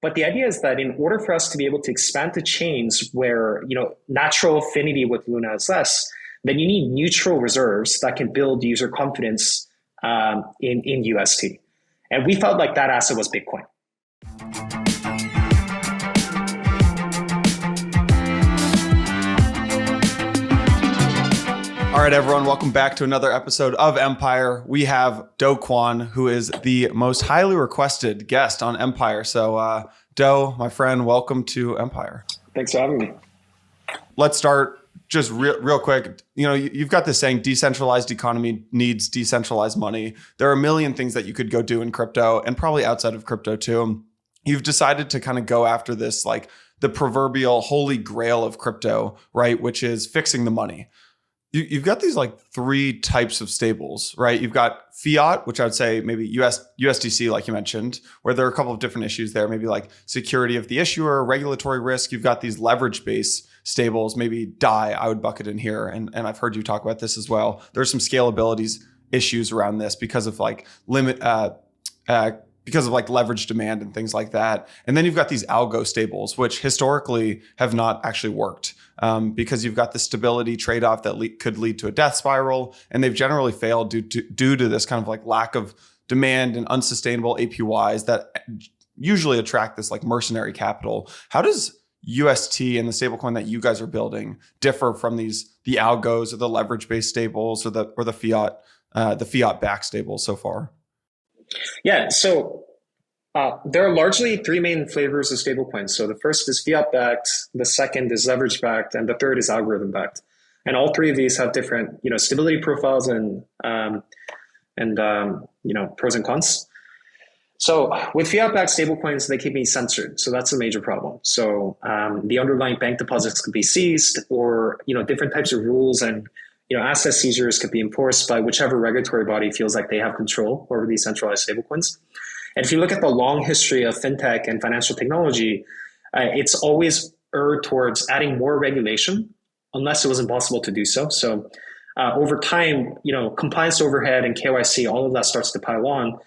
But the idea is that in order for us to be able to expand to chains where, natural affinity with Luna is less, then you need neutral reserves that can build user confidence in UST. And we felt like that asset was Bitcoin. All right, everyone, welcome back to another episode of Empire. We have Do Kwon, who is the most highly requested guest on Empire. So, Do, my friend, welcome to Empire. Thanks for having me. Let's start just real quick. You've got this saying, decentralized economy needs decentralized money. There are a million things that you could go do in crypto and probably outside of crypto too. You've decided to kind of go after this, like the proverbial holy grail of crypto, right? Which is fixing the money. You've got these like three types of stables, right? You've got fiat, which I would say maybe USDC, like you mentioned, where there are a couple of different issues there, maybe like security of the issuer, regulatory risk. You've got these leverage-based stables, maybe DAI, I would bucket in here. And I've heard you talk about this as well. There's some scalability issues around this because of like because of like leverage demand and things like that. And then you've got these algo stables, which historically have not actually worked because you've got the stability trade-off that could lead to a death spiral. And they've generally failed due to this kind of like lack of demand and unsustainable APYs that usually attract this like mercenary capital. How does UST and the stablecoin that you guys are building differ from the algos or the leverage-based stables or the fiat backed stables so far? Yeah, so there are largely three main flavors of stablecoins. So the first is fiat-backed, the second is leverage-backed, and the third is algorithm-backed. And all three of these have different, stability profiles and pros and cons. So with fiat-backed stablecoins, they can be censored. So that's a major problem. So the underlying bank deposits could be seized, or different types of rules and asset seizures could be enforced by whichever regulatory body feels like they have control over these centralized stablecoins. And if you look at the long history of fintech and financial technology, it's always erred towards adding more regulation unless it was impossible to do so. So over time, compliance overhead and KYC, all of that starts to pile on.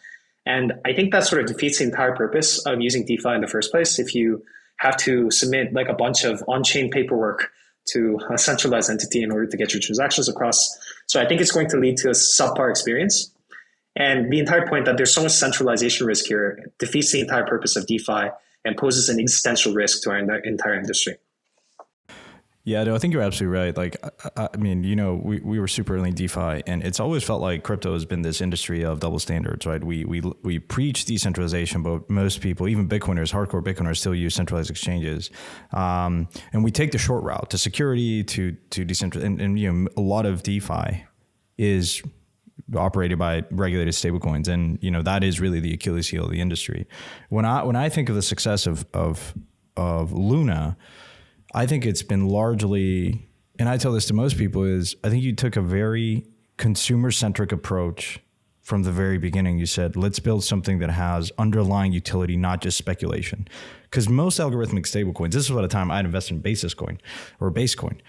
And I think that sort of defeats the entire purpose of using DeFi in the first place. If you have to submit like a bunch of on-chain paperwork to a centralized entity in order to get your transactions across. So I think it's going to lead to a subpar experience. And the entire point that there's so much centralization risk here defeats the entire purpose of DeFi and poses an existential risk to our entire industry. Yeah, no, I think you're absolutely right. Like, I mean, we were super early in DeFi, and it's always felt like crypto has been this industry of double standards, right? We preach decentralization, but most people, even Bitcoiners, hardcore Bitcoiners, still use centralized exchanges, and we take the short route to security, to decentralized, and a lot of DeFi is operated by regulated stablecoins, and that is really the Achilles heel of the industry. When I think of the success of Luna, I think it's been largely, and I tell this to most people, is I think you took a very consumer-centric approach from the very beginning. You said, let's build something that has underlying utility, not just speculation. Because most algorithmic stablecoins, this is what a time I'd invest in Basiscoin or Basecoin.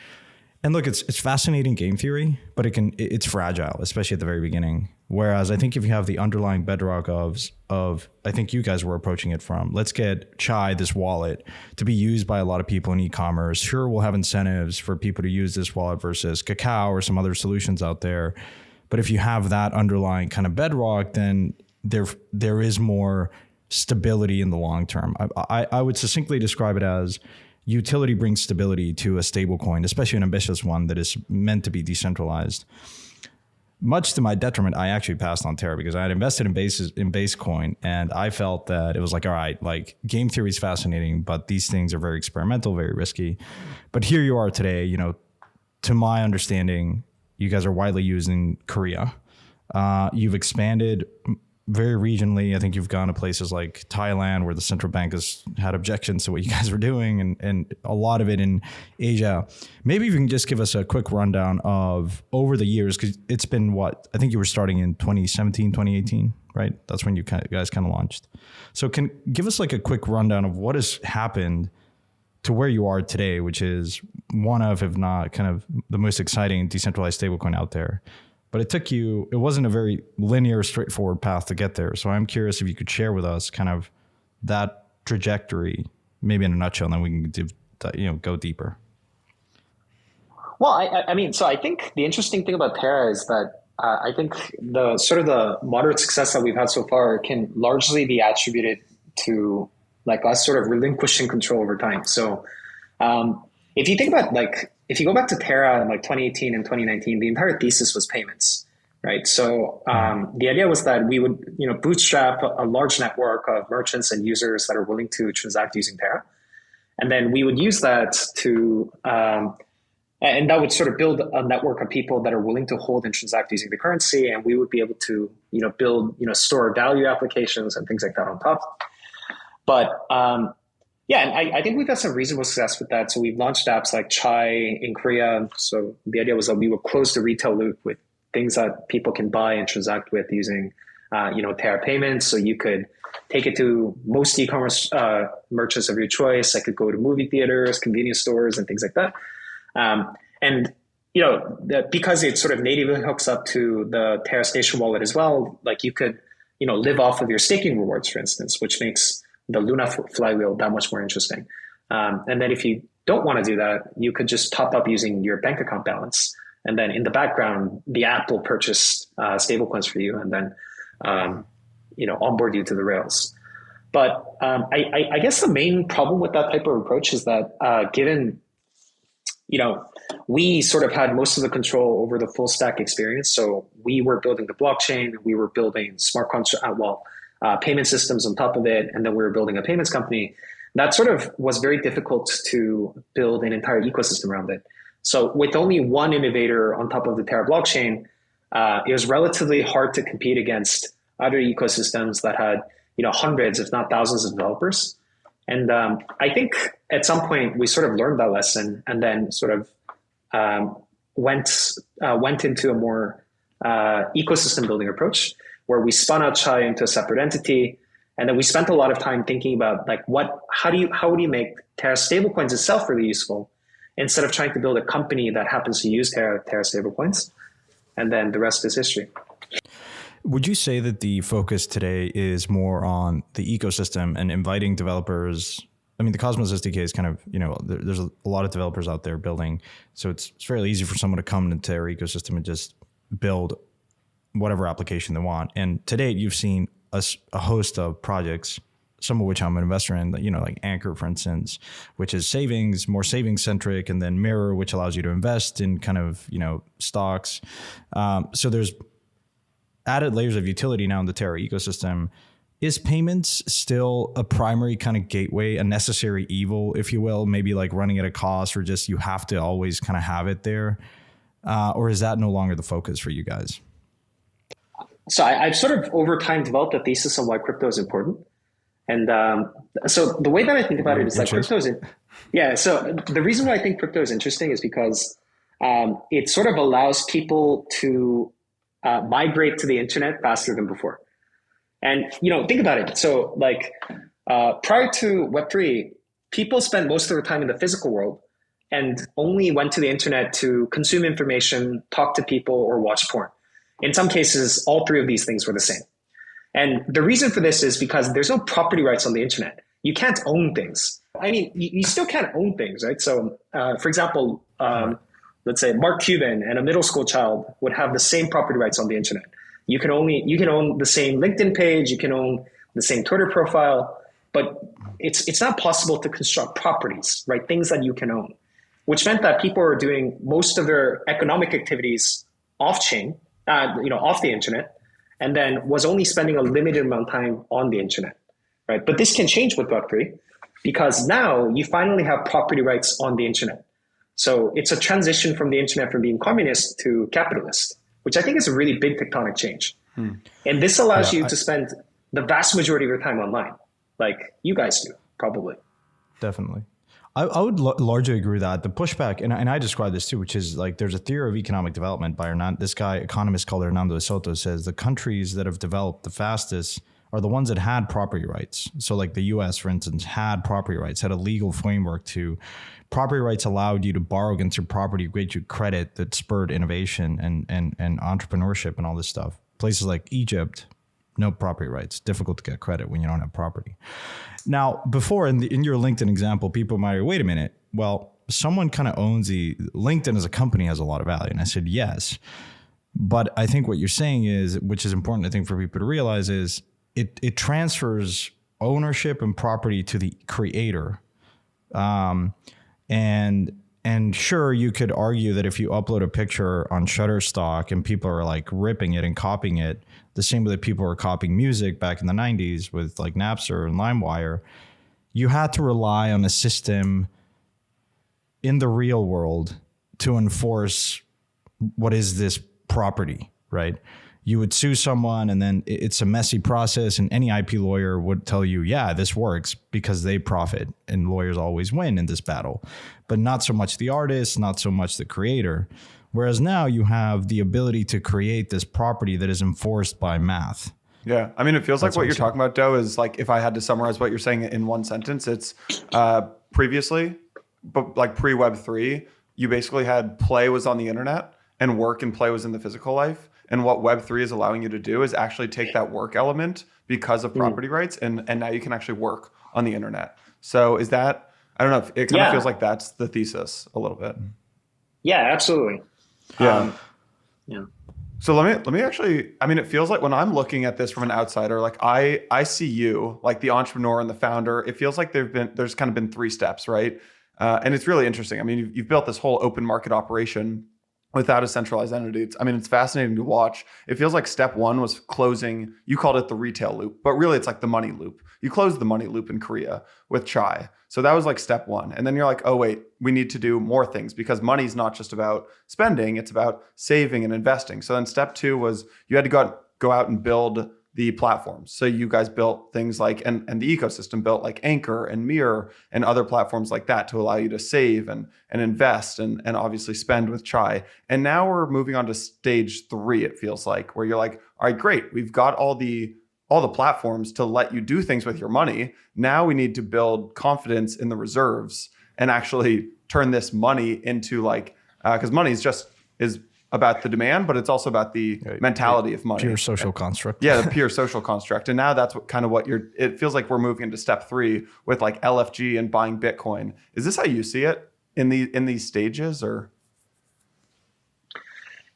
And look, it's fascinating game theory, but it's fragile, especially at the very beginning. Whereas I think if you have the underlying bedrock of I think you guys were approaching it from, let's get Chai, this wallet, to be used by a lot of people in e-commerce. Sure, we'll have incentives for people to use this wallet versus Kakao or some other solutions out there. But if you have that underlying kind of bedrock, then there is more stability in the long term. I would succinctly describe it as utility brings stability to a stable coin, especially an ambitious one that is meant to be decentralized. Much to my detriment, I actually passed on Terra because I had invested in Basecoin, and I felt that it was like, all right, like game theory is fascinating, but these things are very experimental, very risky. But here you are today, to my understanding, you guys are widely used in Korea. You've expanded very regionally. I think you've gone to places like Thailand, where the central bank has had objections to what you guys are doing, and a lot of it in Asia. Maybe you can just give us a quick rundown of over the years, because it's been what? I think you were starting in 2017, 2018, right? That's when you guys kind of launched. So can give us like a quick rundown of what has happened to where you are today, which is one of, if not kind of the most exciting decentralized stablecoin out there. But it wasn't a very linear, straightforward path to get there. So I'm curious if you could share with us kind of that trajectory, maybe in a nutshell, and then we can go deeper. Well, I mean, so I think the interesting thing about Terra is that I think the moderate success that we've had so far can largely be attributed to like us sort of relinquishing control over time. So if you think about if you go back to Terra in like 2018 and 2019, the entire thesis was payments, right? So the idea was that we would bootstrap a large network of merchants and users that are willing to transact using Terra, and then we would use that to and that would sort of build a network of people that are willing to hold and transact using the currency, and we would be able to build store value applications and things like that on top. But and I think we've had some reasonable success with that. So we've launched apps like Chai in Korea. So the idea was that we would close the retail loop with things that people can buy and transact with using Terra payments. So you could take it to most e-commerce merchants of your choice. I could go to movie theaters, convenience stores, and things like that. Because it sort of natively hooks up to the Terra Station wallet as well, like you could, live off of your staking rewards, for instance, which makes the Luna flywheel that much more interesting. And then if you don't want to do that, you could just top up using your bank account balance. And then in the background, the app will purchase stablecoins for you and then, onboard you to the rails. But I guess the main problem with that type of approach is that given we sort of had most of the control over the full stack experience. So we were building the blockchain, we were building smart contract, payment systems on top of it, and then we were building a payments company. That sort of was very difficult to build an entire ecosystem around it. So with only one innovator on top of the Terra blockchain, it was relatively hard to compete against other ecosystems that had hundreds, if not thousands of developers. And I think at some point we sort of learned that lesson and then sort of went into a more ecosystem building approach where we spun out Chai into a separate entity. And then we spent a lot of time thinking about how do you make Terra stablecoins itself really useful instead of trying to build a company that happens to use Terra stablecoins. And then the rest is history. Would you say that the focus today is more on the ecosystem and inviting developers? I mean, the Cosmos SDK is kind of, there's a lot of developers out there building. So it's fairly easy for someone to come into our ecosystem and just build whatever application they want. And to date, you've seen a host of projects, some of which I'm an investor in, like Anchor, for instance, which is more savings centric, and then Mirror, which allows you to invest in kind of, stocks. So there's added layers of utility now in the Terra ecosystem. Is payments still a primary kind of gateway, a necessary evil, if you will, maybe like running at a cost, or just you have to always kind of have it there? Or is that no longer the focus for you guys? So I've sort of over time developed a thesis on why crypto is important. And so the way that I think about it is that crypto is, so the reason why I think crypto is interesting is because it sort of allows people to migrate to the internet faster than before. And, think about it. So prior to Web3, people spent most of their time in the physical world and only went to the internet to consume information, talk to people, or watch porn. In some cases, all three of these things were the same. And the reason for this is because there's no property rights on the internet. You can't own things. I mean, you still can't own things, right? So, for example, let's say Mark Cuban and a middle school child would have the same property rights on the internet. You can own the same LinkedIn page, you can own the same Twitter profile, but it's not possible to construct properties, right? Things that you can own, which meant that people are doing most of their economic activities off-chain, off the internet, and then was only spending a limited amount of time on the internet, right? But this can change with Web3 because now you finally have property rights on the internet. So it's a transition from the internet from being communist to capitalist, which I think is a really big tectonic change. And this allows you to spend the vast majority of your time online, like you guys do, probably. Definitely. I would largely agree with that. The pushback, and I describe this too, which is like there's a theory of economic development by this guy, economist called Hernando Soto, says the countries that have developed the fastest are the ones that had property rights. So like the US, for instance, had property rights, had a legal framework to property rights allowed you to borrow against your property, get you credit that spurred innovation and entrepreneurship and all this stuff. Places like Egypt, no property rights. Difficult to get credit when you don't have property. Now, before in your LinkedIn example, people might, wait a minute. Well, someone kind of owns LinkedIn as a company has a lot of value. And I said, yes. But I think what you're saying is, which is important, I think, for people to realize is it transfers ownership and property to the creator. And sure, you could argue that if you upload a picture on Shutterstock and people are like ripping it and copying it, the same way that people were copying music back in the 90s with like Napster and LimeWire, you had to rely on a system in the real world to enforce what is this property, right? You would sue someone and then it's a messy process, and any IP lawyer would tell you, yeah, this works because they profit, and lawyers always win in this battle, but not so much the artist, not so much the creator. Whereas now you have the ability to create this property that is enforced by math. Yeah. I mean, it feels like what you're talking about, Do, is like, if I had to summarize what you're saying in one sentence, it's previously, but like pre-Web3, you basically had play was on the internet and work and play was in the physical life. And what Web3 is allowing you to do is actually take that work element because of property rights, and now you can actually work on the internet. So is that, I don't know, if it kind of feels like that's the thesis a little bit. Yeah, absolutely. Yeah. Yeah. So let me actually, I mean, it feels like when I'm looking at this from an outsider, like I see you, like the entrepreneur and the founder, it feels like there's kind of been 3 steps, right? And it's really interesting. I mean, you've built this whole open market operation without a centralized entity. It's fascinating to watch. It feels like step 1 was closing, you called it the retail loop, but really it's like the money loop. You closed the money loop in Korea with chai. So that was like step 1. And then you're like, oh wait, we need to do more things because money's not just about spending, it's about saving and investing. So then step 2 was you had to go out and build the platforms. So you guys built things like, and the ecosystem built like Anchor and Mirror and other platforms like that to allow you to save and invest and obviously spend with chai. And now we're moving on to stage 3, it feels like, where you're like, all right, great. We've got all the platforms to let you do things with your money. Now we need to build confidence in the reserves and actually turn this money into like, because money is about the demand, but it's also about the mentality of money. Pure social construct. Yeah, the pure social construct. And now that's it feels like we're moving into step 3 with like LFG and buying Bitcoin. Is this how you see it in these stages, or?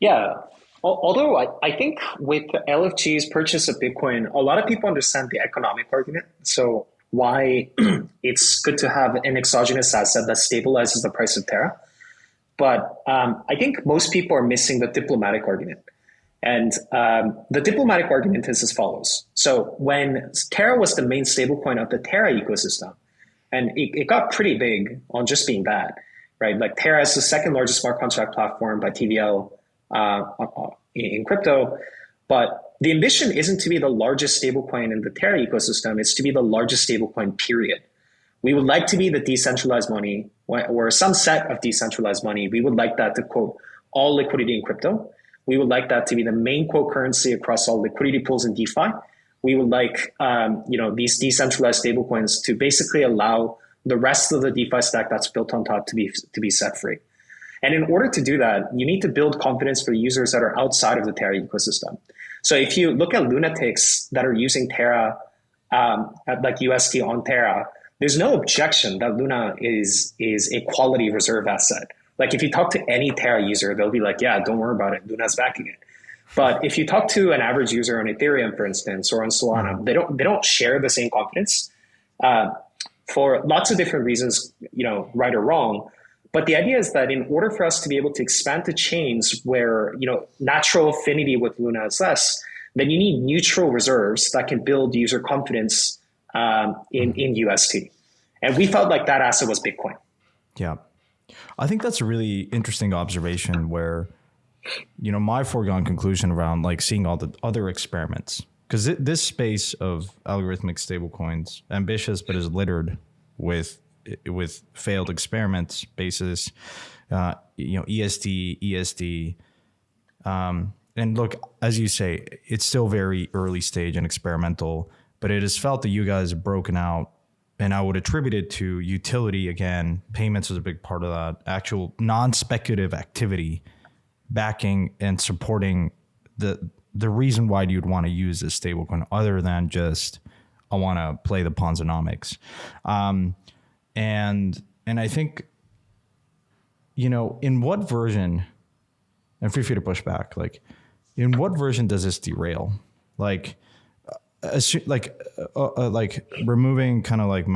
Yeah. Although I think with LFG's purchase of Bitcoin, a lot of people understand the economic argument. So why it's good to have an exogenous asset that stabilizes the price of Terra. But I think most people are missing the diplomatic argument. And the diplomatic argument is as follows. So when Terra was the main stablecoin of the Terra ecosystem, and it got pretty big on just being that, right? Like Terra is the second largest smart contract platform by TVL in crypto. But the ambition isn't to be the largest stablecoin in the Terra ecosystem. It's to be the largest stablecoin, period. We would like to be the decentralized money or some set of decentralized money. We would like that to quote all liquidity in crypto. We would like that to be the main quote currency across all liquidity pools in DeFi. We would like these decentralized stablecoins to basically allow the rest of the DeFi stack that's built on top to be set free. And in order to do that, you need to build confidence for users that are outside of the Terra ecosystem. So if you look at lunatics that are using Terra at like UST on Terra, there's no objection that Luna is a quality reserve asset. Like if you talk to any Terra user, they'll be like, yeah, don't worry about it. Luna's backing it. But if you talk to an average user on Ethereum, for instance, or on Solana, they don't share the same confidence for lots of different reasons, right or wrong. But the idea is that in order for us to be able to expand to chains where, natural affinity with Luna is less, then you need neutral reserves that can build user confidence in UST. And we felt like that asset was Bitcoin. Yeah. I think that's a really interesting observation where, my foregone conclusion around like seeing all the other experiments, because this space of algorithmic stablecoins, ambitious, but is littered with failed experiments, basis, ESD. And look, as you say, it's still very early stage and experimental, but it is felt that you guys have broken out, and I would attribute it to utility again. Payments is a big part of that. Actual non-speculative activity, backing and supporting the reason why you'd want to use this stablecoin other than just, I want to play the Ponzonomics. And I think, in what version, and feel free to push back, like in what version does this derail? Like removing kind of like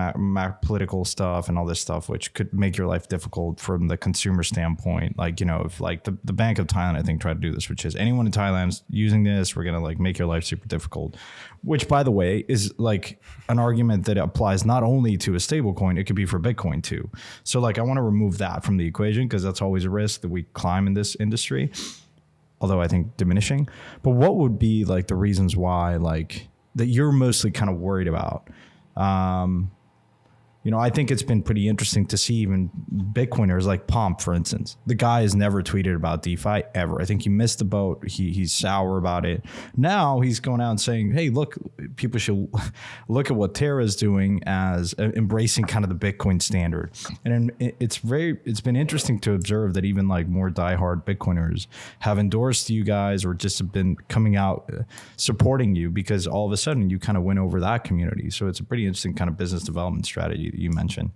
political stuff and all this stuff, which could make your life difficult from the consumer standpoint. Like, if like the Bank of Thailand, I think, tried to do this, which is anyone in Thailand's using this, we're going to like make your life super difficult, which, by the way, is like an argument that applies not only to a stable coin, it could be for Bitcoin too. So like, I want to remove that from the equation because that's always a risk that we climb in this industry, although I think diminishing. But what would be like the reasons why, like, that you're mostly kind of worried about? I think it's been pretty interesting to see even Bitcoiners like Pomp, for instance. The guy has never tweeted about DeFi ever. I think he missed the boat. He's sour about it. Now he's going out and saying, hey, look, people should look at what Terra is doing as embracing kind of the Bitcoin standard. And it's been interesting to observe that even like more diehard Bitcoiners have endorsed you guys or just have been coming out supporting you because all of a sudden you kind of win over that community. So it's a pretty interesting kind of business development strategy that you mentioned.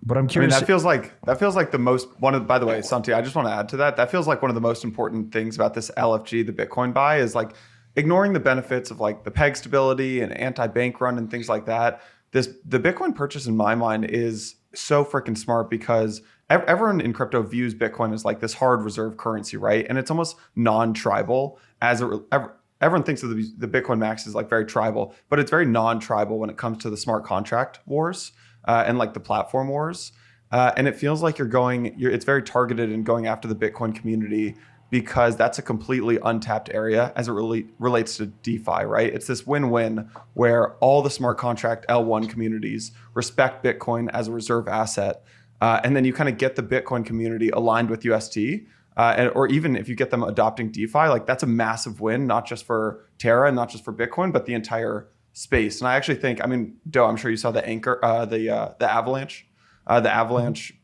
But I'm curious. That feels like the most by the way, Santi, I just want to add to that. That feels like one of the most important things about this LFG, the Bitcoin buy, is like ignoring the benefits of like the peg stability and anti-bank run and things like that. The Bitcoin purchase in my mind is so freaking smart because everyone in crypto views Bitcoin as like this hard reserve currency, right? And it's almost non-tribal everyone thinks of the Bitcoin Max as like very tribal, but it's very non-tribal when it comes to the smart contract wars and like the platform wars. And it feels like it's very targeted in going after the Bitcoin community because that's a completely untapped area as it relates to DeFi, right? It's this win-win where all the smart contract L1 communities respect Bitcoin as a reserve asset. And then you kind of get the Bitcoin community aligned with UST. Or even if you get them adopting DeFi, like that's a massive win, not just for Terra and not just for Bitcoin, but the entire space. And I actually think, Do, I'm sure you saw the Avalanche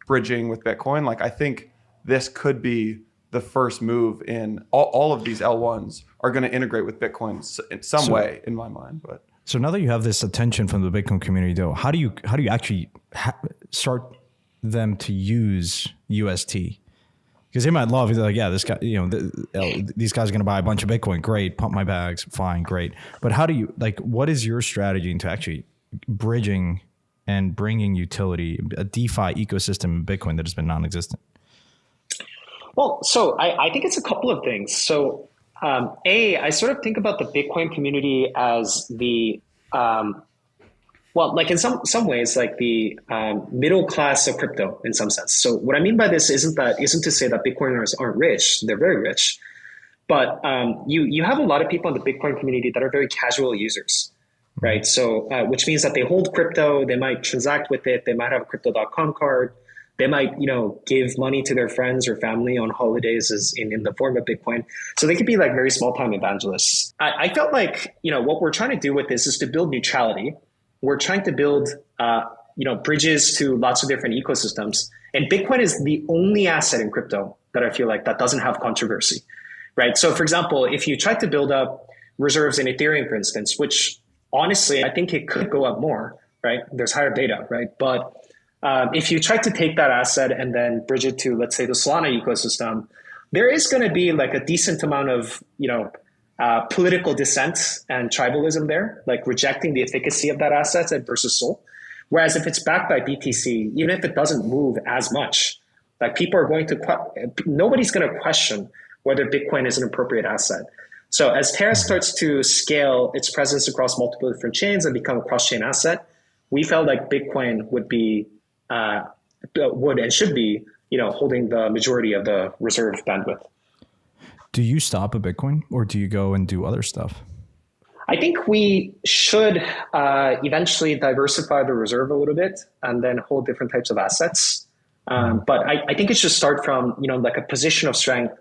bridging with Bitcoin. Like, I think this could be the first move in all of these L1s are going to integrate with Bitcoin in some way, in my mind. But so now that you have this attention from the Bitcoin community, though, how do you actually start them to use UST? Because they might love it. They're like, yeah, this guy, these guys are going to buy a bunch of Bitcoin. Great. Pump my bags. Fine. Great. But how do you, what is your strategy into actually bridging and bringing utility, a DeFi ecosystem in Bitcoin that has been non-existent? Well, so I think it's a couple of things. So I sort of think about the Bitcoin community as the, like in some ways, like the middle class of crypto in some sense. So what I mean by this isn't to say that Bitcoiners aren't rich. They're very rich. But you have a lot of people in the Bitcoin community that are very casual users, right? So which means that they hold crypto, they might transact with it, they might have a crypto.com card, they might, give money to their friends or family on holidays in the form of Bitcoin. So they could be like very small time evangelists. I felt like, what we're trying to do with this is to build neutrality. We're trying to build, bridges to lots of different ecosystems. And Bitcoin is the only asset in crypto that I feel like that doesn't have controversy, right? So for example, if you try to build up reserves in Ethereum, for instance, which honestly, I think it could go up more, right? There's higher beta, right? But if you try to take that asset and then bridge it to, let's say, the Solana ecosystem, there is going to be like a decent amount of, political dissent and tribalism there, like rejecting the efficacy of that asset versus SOL. Whereas if it's backed by BTC, even if it doesn't move as much, like nobody's going to question whether Bitcoin is an appropriate asset. So as Terra starts to scale its presence across multiple different chains and become a cross-chain asset, we felt like Bitcoin would and should be, holding the majority of the reserve bandwidth. Do you stop at Bitcoin or do you go and do other stuff? I think we should eventually diversify the reserve a little bit and then hold different types of assets. But I think it should start from, like a position of strength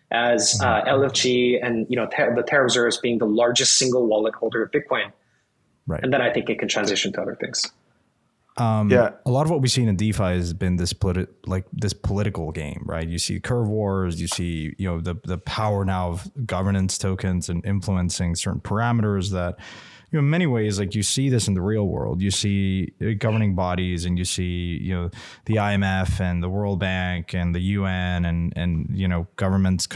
as LFG and, the Terra reserves being the largest single wallet holder of Bitcoin. Right. And then I think it can transition to other things. Yeah. A lot of what we've seen in DeFi has been this political game, right? You see curve wars, you see, the power now of governance tokens and influencing certain parameters that, in many ways, like you see this in the real world. You see governing bodies, and you see, the IMF and the World Bank and the UN and governments,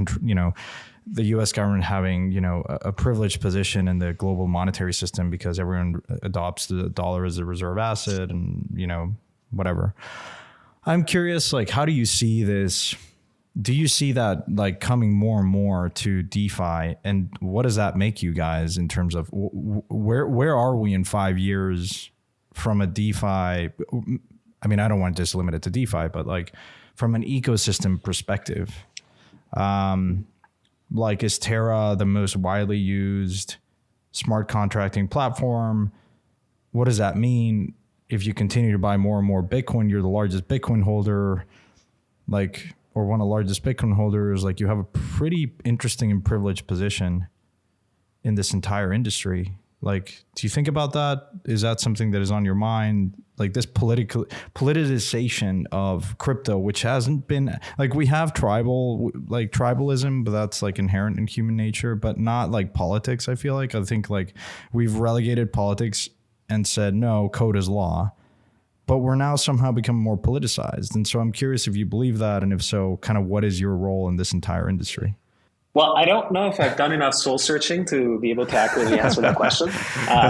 the U.S. government having, a privileged position in the global monetary system because everyone adopts the dollar as a reserve asset and, whatever. I'm curious, like, how do you see this? Do you see that like coming more and more to DeFi? And what does that make you guys in terms of where are we in 5 years from a DeFi? I mean, I don't want to just limit it to DeFi, but like from an ecosystem perspective, like, is Terra the most widely used smart contracting platform? What does that mean? If you continue to buy more and more Bitcoin, you're the largest Bitcoin holder, like, or one of the largest Bitcoin holders, like you have a pretty interesting and privileged position in this entire industry. Like, do you think about that? Is that something that is on your mind? Like this politicization of crypto, which hasn't been like, we have tribalism, but that's like inherent in human nature, but not like politics. I think like we've relegated politics and said, no, code is law, but we're now somehow becoming more politicized. And so I'm curious if you believe that. And if so, kind of what is your role in this entire industry? Well, I don't know if I've done enough soul searching to be able to accurately answer that question.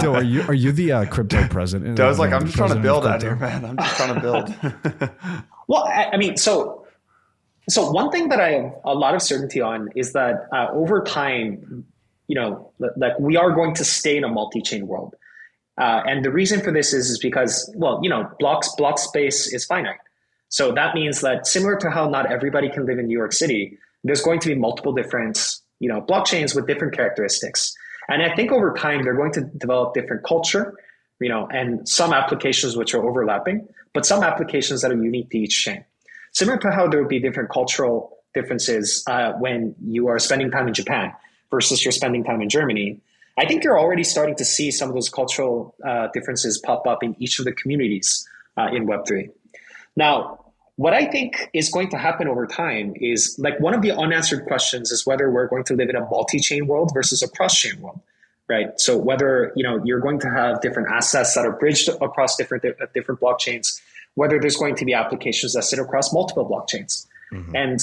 Do, are you the crypto president? I was like, I'm just trying to build out here, man. I'm just trying to build. Well, I mean, so one thing that I have a lot of certainty on is that over time, like we are going to stay in a multi-chain world. And the reason for this is because, well, block space is finite. So that means that similar to how not everybody can live in New York City, there's going to be multiple different, blockchains with different characteristics. And I think over time, they're going to develop different culture, and some applications which are overlapping, but some applications that are unique to each chain. Similar to how there would be different cultural differences when you are spending time in Japan versus you're spending time in Germany. I think you're already starting to see some of those cultural differences pop up in each of the communities in Web3. Now, what I think is going to happen over time is, like, one of the unanswered questions is whether we're going to live in a multi-chain world versus a cross-chain world, right? So whether, you're going to have different assets that are bridged across different blockchains, whether there's going to be applications that sit across multiple blockchains. Mm-hmm. And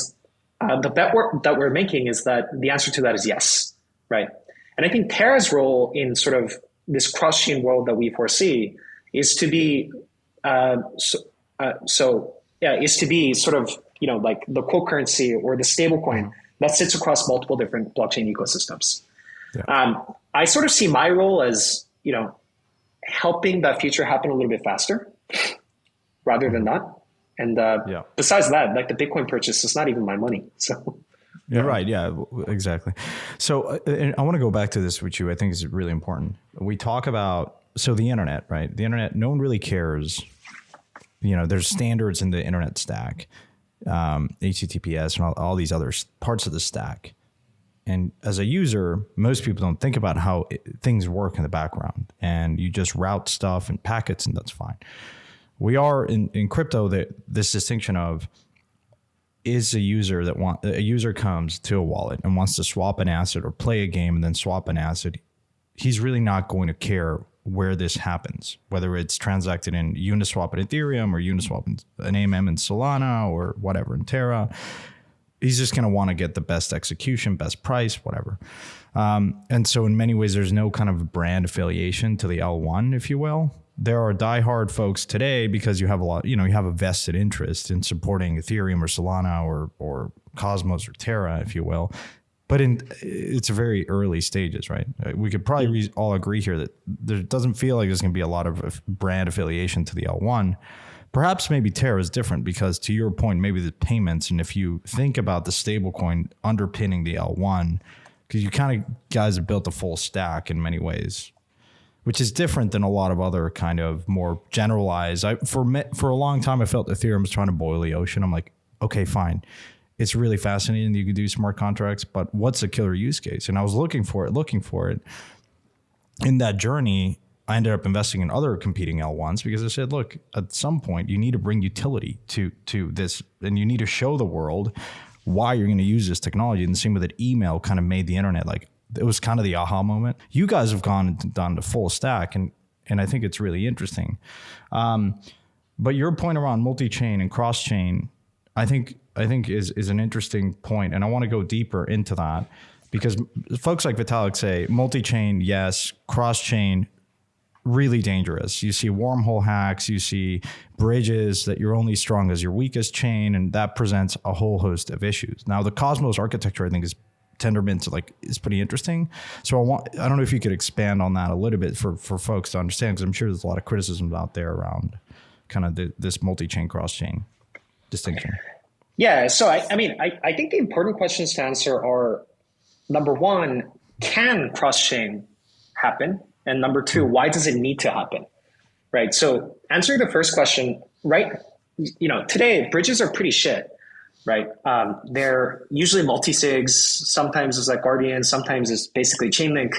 the bet that we're making is that the answer to that is yes, right? And I think Terra's role in sort of this cross-chain world that we foresee is to be is to be sort of, like the quote currency or the stablecoin that sits across multiple different blockchain ecosystems. Yeah. I sort of see my role as, helping that future happen a little bit faster rather than not. And besides that, like the Bitcoin purchase is not even my money. So you're right. Yeah, exactly. So I want to go back to this with you. I think it's really important. We talk about, the internet, right? The internet, no one really cares. There's standards in the internet stack, HTTPS and all these other parts of the stack. And as a user, most people don't think about how things work in the background, and you just route stuff and packets, and that's fine. We are in crypto, this distinction of, is a user comes to a wallet and wants to swap an asset or play a game and then swap an asset. He's really not going to care where this happens, whether it's transacted in Uniswap in Ethereum or Uniswap in an AMM in Solana or whatever in Terra. He's just going to want to get the best execution, best price, whatever. And so in many ways, there's no kind of brand affiliation to the L1, if you will. There are diehard folks today because you have you have a vested interest in supporting Ethereum or Solana or Cosmos or Terra, if you will. But it's very early stages, right? We could probably all agree here that there doesn't feel like there's going to be a lot of brand affiliation to the L1. Perhaps maybe Terra is different because, to your point, maybe the payments, and if you think about the stablecoin underpinning the L1, because you kind of guys have built a full stack in many ways, which is different than a lot of other kind of more generalized. For a long time, I felt Ethereum was trying to boil the ocean. I'm like, okay, fine. It's really fascinating that you can do smart contracts, but what's a killer use case? And I was looking for it. In that journey, I ended up investing in other competing L1s because I said, look, at some point you need to bring utility to this, and you need to show the world why you're going to use this technology. And the same with that, email kind of made the internet, like, it was kind of the aha moment. You guys have gone and done the full stack, and I think it's really interesting. But your point around multi-chain and cross-chain, I think is an interesting point, and I want to go deeper into that, because folks like Vitalik say multi-chain, yes, cross-chain, really dangerous. You see wormhole hacks, you see bridges that you're only strong as your weakest chain, and that presents a whole host of issues. Now, the Cosmos architecture, I think, is pretty interesting. So I don't know if you could expand on that a little bit for folks to understand, because I'm sure there's a lot of criticisms out there around kind of this multi-chain, cross-chain distinction. Yeah, so I think the important questions to answer are, number one, can cross-chain happen? And number two, why does it need to happen? Right. So answering the first question, right, today bridges are pretty shit, right? They're usually multi-sigs. Sometimes it's like Guardian, sometimes it's basically Chainlink.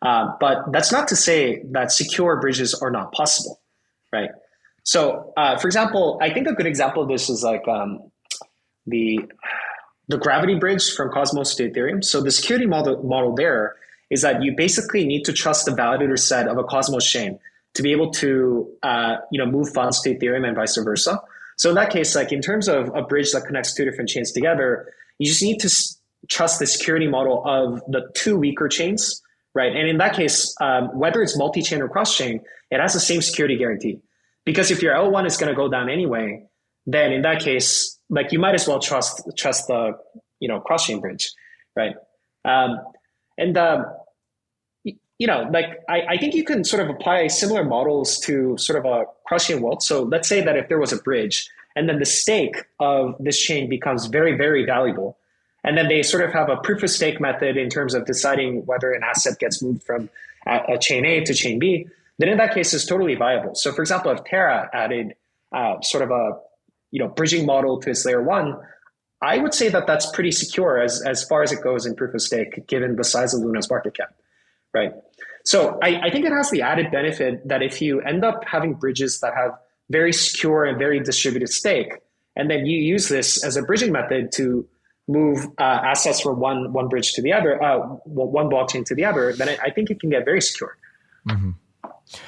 But that's not to say that secure bridges are not possible, right? So, for example, I think a good example of this is like the Gravity bridge from Cosmos to Ethereum. So the security model there is that you basically need to trust the validator set of a Cosmos chain to be able to move funds to Ethereum and vice versa. So in that case, like in terms of a bridge that connects two different chains together, you just need to trust the security model of the two weaker chains, right? And in that case, whether it's multi-chain or cross-chain, it has the same security guarantee. Because if your L1 is going to go down anyway, then in that case, like you might as well trust the cross-chain bridge, right? I think you can sort of apply similar models to sort of a cross-chain world. So let's say that if there was a bridge and then the stake of this chain becomes very, very valuable, and then they sort of have a proof of stake method in terms of deciding whether an asset gets moved from a chain A to chain B, then in that case it's totally viable. So for example, if Terra added sort of a bridging model to its layer one, I would say that that's pretty secure as far as it goes in proof of stake, given the size of Luna's market cap, right? So I think it has the added benefit that if you end up having bridges that have very secure and very distributed stake, and then you use this as a bridging method to move assets from one bridge to the other, one blockchain to the other, then I think it can get very secure. Mm-hmm.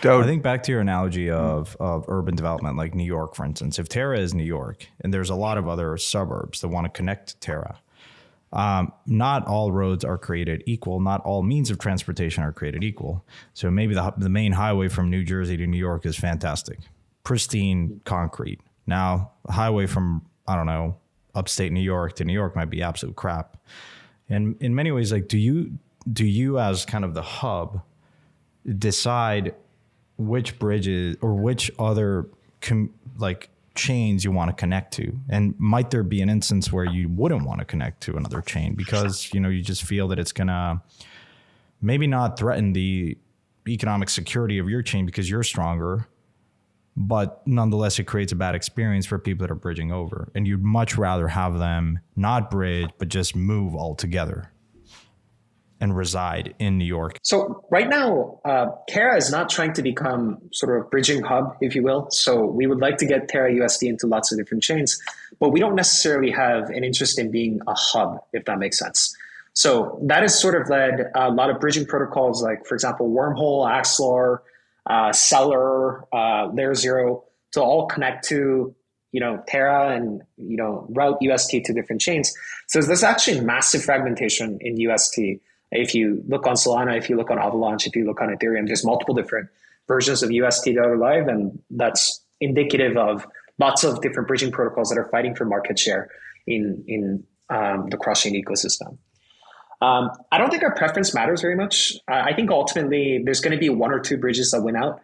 I think back to your analogy of urban development, like New York, for instance. If Terra is New York, and there's a lot of other suburbs that want to connect to Terra, not all roads are created equal. Not all means of transportation are created equal. So maybe the main highway from New Jersey to New York is fantastic, pristine concrete. Now, the highway from, I don't know, upstate New York to New York might be absolute crap. And in many ways, like, do you as kind of the hub decide which bridges or which other chains you want to connect to? And might there be an instance where you wouldn't want to connect to another chain because you just feel that it's gonna maybe not threaten the economic security of your chain because you're stronger, but nonetheless it creates a bad experience for people that are bridging over, and you'd much rather have them not bridge but just move altogether and reside in New York? So right now, Terra is not trying to become sort of a bridging hub, if you will. So we would like to get Terra USD into lots of different chains, but we don't necessarily have an interest in being a hub, if that makes sense. So that has sort of led a lot of bridging protocols, like, for example, Wormhole, Axelar, Seller, Layer Zero, to all connect to Terra and route UST to different chains. So there's actually massive fragmentation in UST. If you look on Solana, if you look on Avalanche, if you look on Ethereum, there's multiple different versions of UST that are live, and that's indicative of lots of different bridging protocols that are fighting for market share in the cross-chain ecosystem. I don't think our preference matters very much. I think ultimately there's going to be one or two bridges that win out.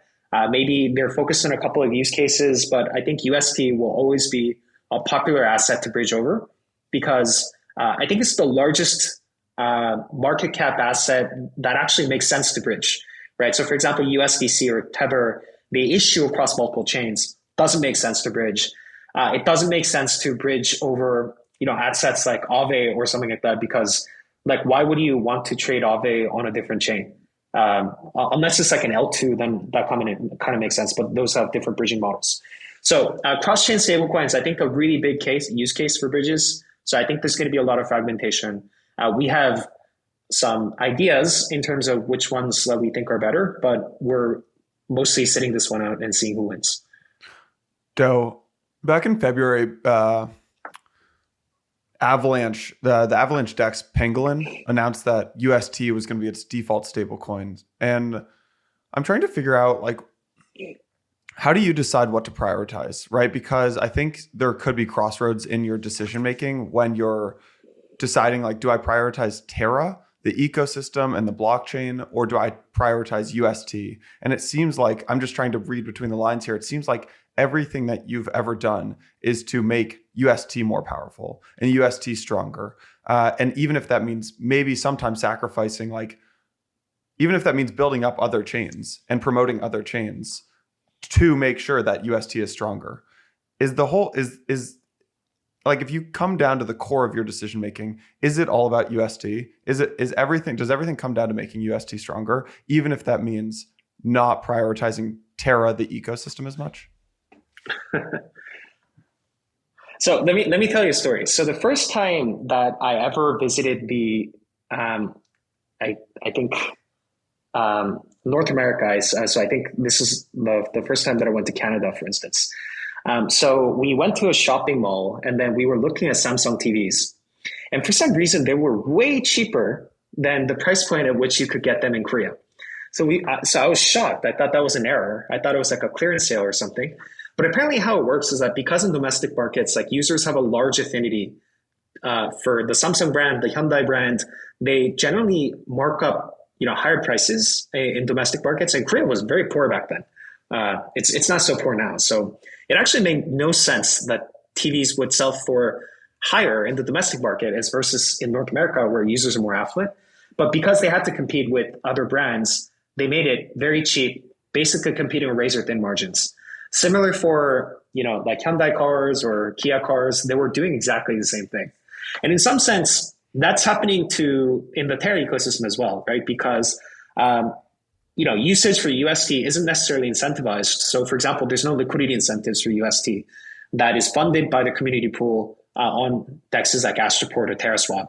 Maybe they're focused on a couple of use cases, but I think UST will always be a popular asset to bridge over because I think it's the largest market cap asset that actually makes sense to bridge, right? So for example, USDC or Tether, they issue across multiple chains, doesn't make sense to bridge. It doesn't make sense to bridge over, assets like Aave or something like that, because like, why would you want to trade Aave on a different chain? Unless it's like an L2, then that kind of makes sense. But those have different bridging models. So cross-chain stablecoins, I think a really big use case for bridges. So I think there's going to be a lot of fragmentation. We have some ideas in terms of which ones that we think are better, but we're mostly sitting this one out and seeing who wins. So back in February, Avalanche, the Avalanche DEX Pangolin announced that UST was going to be its default stablecoin. And I'm trying to figure out, like, how do you decide what to prioritize, right? Because I think there could be crossroads in your decision making when you're deciding, like, do I prioritize Terra, the ecosystem and the blockchain, or do I prioritize UST? And it seems like, I'm just trying to read between the lines here, it seems like everything that you've ever done is to make UST more powerful and UST stronger. And even if that means maybe sometimes sacrificing, like, even if that means building up other chains and promoting other chains to make sure that UST is stronger, is like, if you come down to the core of your decision making, is it all about UST? Does everything come down to making UST stronger, even if that means not prioritizing Terra, the ecosystem, as much? So let me tell you a story. So the first time that I ever visited the I think North America, so I think this is the first time that I went to Canada, for instance. So we went to a shopping mall, and then we were looking at Samsung TVs, and for some reason they were way cheaper than the price point at which you could get them in Korea. So I was shocked. I thought that was an error. I thought it was like a clearance sale or something. But apparently how it works is that because in domestic markets, like, users have a large affinity for the Samsung brand, the Hyundai brand, they generally mark up, higher prices in domestic markets. And Korea was very poor back then. It's not so poor now. So it actually made no sense that TVs would sell for higher in the domestic market as versus in North America, where users are more affluent. But because they had to compete with other brands, they made it very cheap, basically competing with razor thin margins. Similar for, like Hyundai cars or Kia cars, they were doing exactly the same thing. And in some sense, that's happening in the Terra ecosystem as well, right? Because, usage for UST isn't necessarily incentivized. So, for example, there's no liquidity incentives for UST that is funded by the community pool on dexes like Astroport or TerraSwap.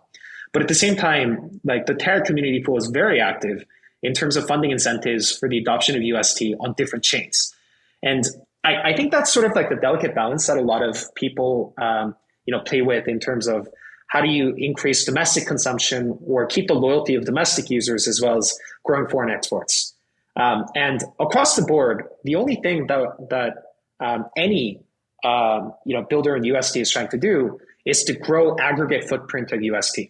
But at the same time, like, the Terra community pool is very active in terms of funding incentives for the adoption of UST on different chains. And I think that's sort of like the delicate balance that a lot of people, play with in terms of how do you increase domestic consumption or keep the loyalty of domestic users as well as growing foreign exports. And across the board, the only thing that any builder in UST is trying to do is to grow aggregate footprint of UST,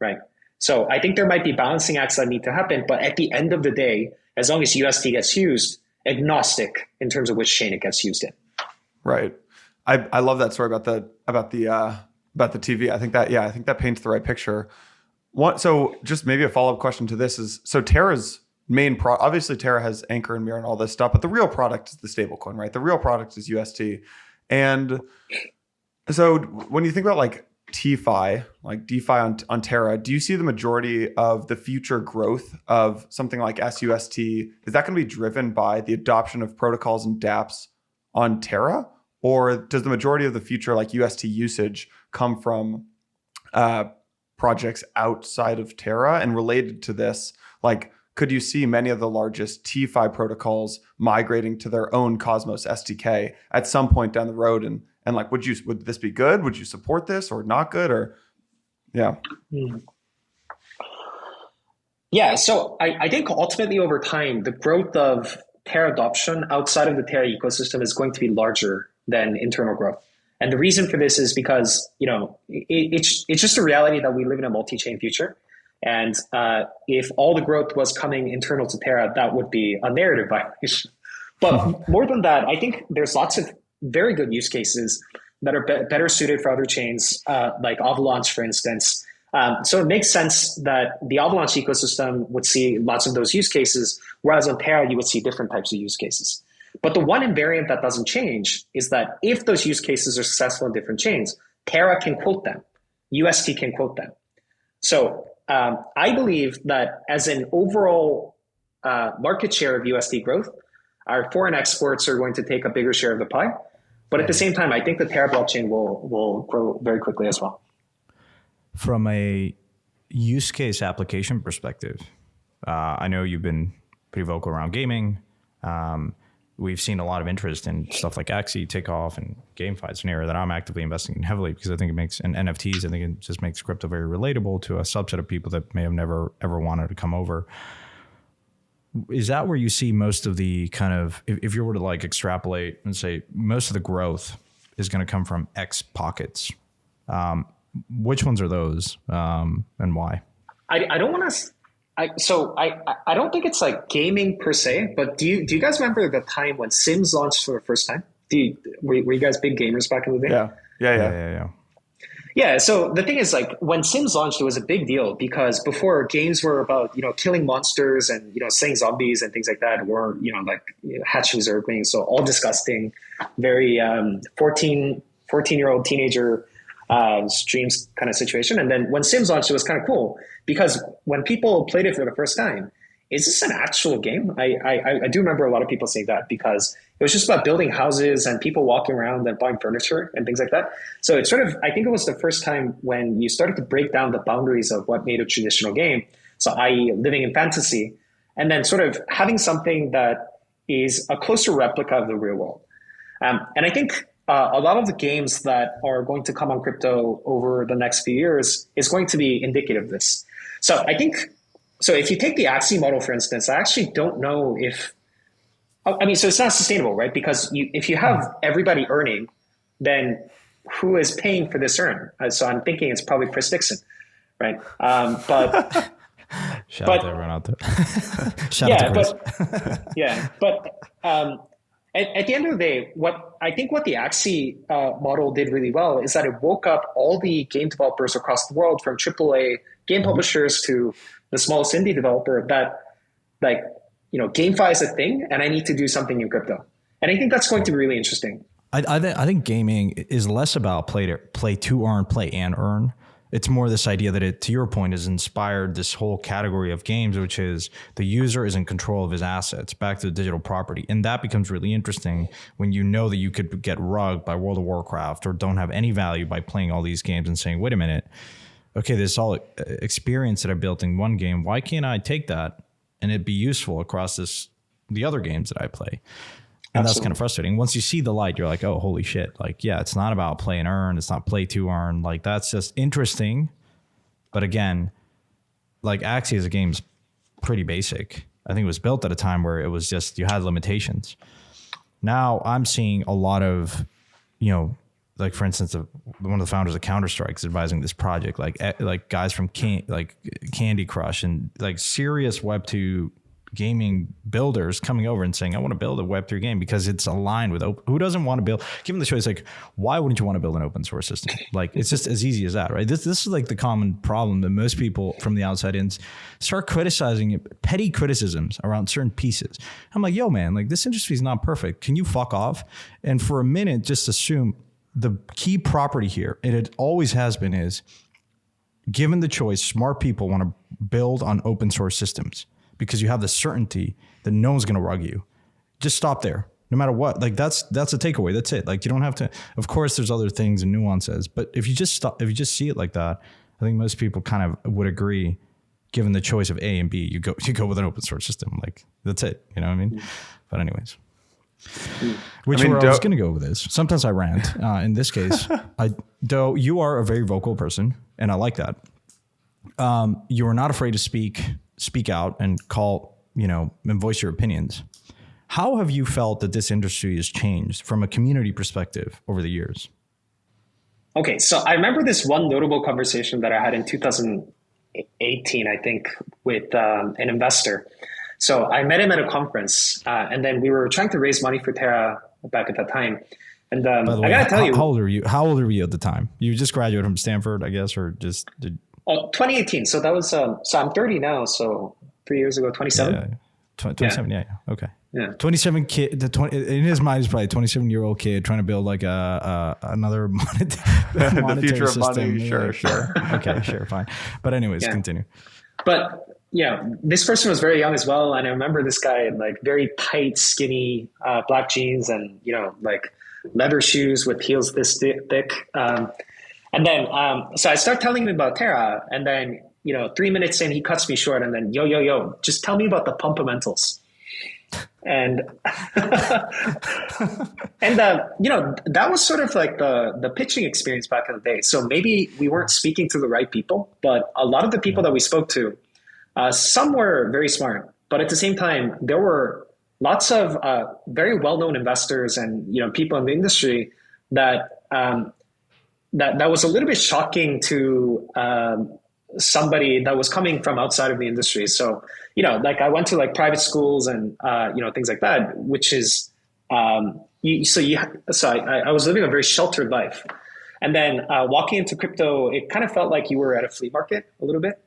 right? So I think there might be balancing acts that need to happen, but at the end of the day, as long as UST gets used, agnostic in terms of which chain it gets used in. Right. I love that story about the TV. I think that paints the right picture. So just maybe a follow-up question to this is, so Terra's main obviously Terra has Anchor and Mirror and all this stuff, but the real product is the stablecoin, right? The real product is UST. And so when you think about, like, TFI, like DeFi on Terra, do you see the majority of the future growth of something like SUST? Is that going to be driven by the adoption of protocols and dApps on Terra? Or does the majority of the future, like, UST usage come from projects outside of Terra? And related to this, like, could you see many of the largest TFI protocols migrating to their own Cosmos SDK at some point down the road? And like, would this be good? Would you support this or not good? Or, yeah. Yeah. So I think ultimately over time, the growth of Terra adoption outside of the Terra ecosystem is going to be larger than internal growth. And the reason for this is because, it's just a reality that we live in a multi-chain future. And if all the growth was coming internal to Terra, that would be a narrative violation. But more than that, I think there's lots of very good use cases that are better suited for other chains, like Avalanche, for instance. So it makes sense that the Avalanche ecosystem would see lots of those use cases, whereas on Terra, you would see different types of use cases. But the one invariant that doesn't change is that if those use cases are successful in different chains, Terra can quote them, UST can quote them. So I believe that as an overall market share of USD growth. Our foreign exports are going to take a bigger share of the pie. But at the same time, I think the Terra blockchain will grow very quickly as well. From a use case application perspective, I know you've been pretty vocal around gaming. We've seen a lot of interest in stuff like Axie take off, and GameFi. It's an area that I'm actively investing in heavily because I think it makes, and NFTs, I think it just makes crypto very relatable to a subset of people that may have never ever wanted to come over. Is that where you see most of the kind of, if you were to like extrapolate and say most of the growth is going to come from X pockets, which ones are those and why? I don't want to. I don't think it's like gaming per se, but do you guys remember the time when Sims launched for the first time? Were you guys big gamers back in the day? Yeah. Yeah, so the thing is, like, when Sims launched, it was a big deal because before, games were about, killing monsters and, slaying zombies and things like that, or, hatching zerglings, so all disgusting, very 14-year-old teenager streams kind of situation. And then when Sims launched, it was kind of cool because when people played it for the first time, is this an actual game? I do remember a lot of people saying that because it was just about building houses and people walking around and buying furniture and things like that. So it's sort of, I think it was the first time when you started to break down the boundaries of what made a traditional game. So i.e. living in fantasy, and then sort of having something that is a closer replica of the real world. And I think a lot of the games that are going to come on crypto over the next few years is going to be indicative of this. So I think, so if you take the Axie model, for instance, I actually don't know if, so it's not sustainable, right? Because if you have everybody earning, then who is paying for this earn? So I'm thinking it's probably Chris Dixon, right? But shout out to everyone out there. Shout out to Chris. But at the end of the day, what the Axie model did really well is that it woke up all the game developers across the world, from AAA game publishers to the smallest indie developer, that GameFi is a thing and I need to do something in crypto. And I think that's going to be really interesting. I think gaming is less about play to earn, play and earn. It's more this idea that it, to your point, has inspired this whole category of games, which is the user is in control of his assets, back to the digital property. And that becomes really interesting when you know that you could get rugged by World of Warcraft or don't have any value by playing all these games and saying, wait a minute, okay, this all experience that I built in one game, why can't I take that and it be useful across the other games that I play? And that's kind of frustrating. Once you see the light, you're like, oh, holy shit. Like, yeah, it's not about play and earn. It's not play to earn. Like, that's just interesting. But again, like Axie as a game's pretty basic. I think it was built at a time where it was just, you had limitations. Now I'm seeing a lot of, like for instance, one of the founders of Counter-Strike is advising this project, like guys from Candy Crush and like serious Web2 gaming builders coming over and saying, I want to build a Web3 game because it's aligned with who doesn't want to build, given the choice, like, why wouldn't you want to build an open source system? Like, it's just as easy as that, right? This is like the common problem that most people from the outside in start criticizing petty criticisms around certain pieces. I'm like, yo, man, like this industry is not perfect. Can you fuck off? And for a minute, just assume the key property here, and it always has been, is given the choice, smart people want to build on open source systems, because you have the certainty that no one's going to rug you. Just stop there, no matter what. Like that's a takeaway. That's it. Like you don't have to. Of course, there's other things and nuances, but if you just see it like that, I think most people kind of would agree. Given the choice of A and B, you go with an open source system. Like that's it. You know what I mean? But anyways, I was going to go with this. Sometimes I rant. In this case, though you are a very vocal person, and I like that. You are not afraid to speak out and call, and voice your opinions. How have you felt that this industry has changed from a community perspective over the years? Okay, so I remember this one notable conversation that I had in 2018, I think, with an investor. So I met him at a conference, and then we were trying to raise money for Terra back at that time. And I gotta tell you, how old were you at the time? You just graduated from Stanford, I guess, or just did? 2018. So that was, so I'm 30 now. So 3 years ago, 27. Yeah. 27. Yeah. Okay. Yeah. 27 kid. In his mind, he's probably a 27-year-old kid trying to build like another monetary the future system. of money. Sure. Okay. Sure. Fine. But anyways, continue. But this person was very young as well. And I remember this guy in like very tight, skinny, black jeans and, like leather shoes with heels this thick. And then, so I start telling him about Terra, and then, 3 minutes in, he cuts me short, and then, yo, just tell me about the pumpamentals. And, and, that was sort of like the pitching experience back in the day. So maybe we weren't speaking to the right people, but a lot of the people that we spoke to, some were very smart, but at the same time, there were lots of very well-known investors and people in the industry that that was a little bit shocking to somebody that was coming from outside of the industry. So like I went to like private schools and things like that, which is I was living a very sheltered life, and then walking into crypto, it kind of felt like you were at a flea market a little bit.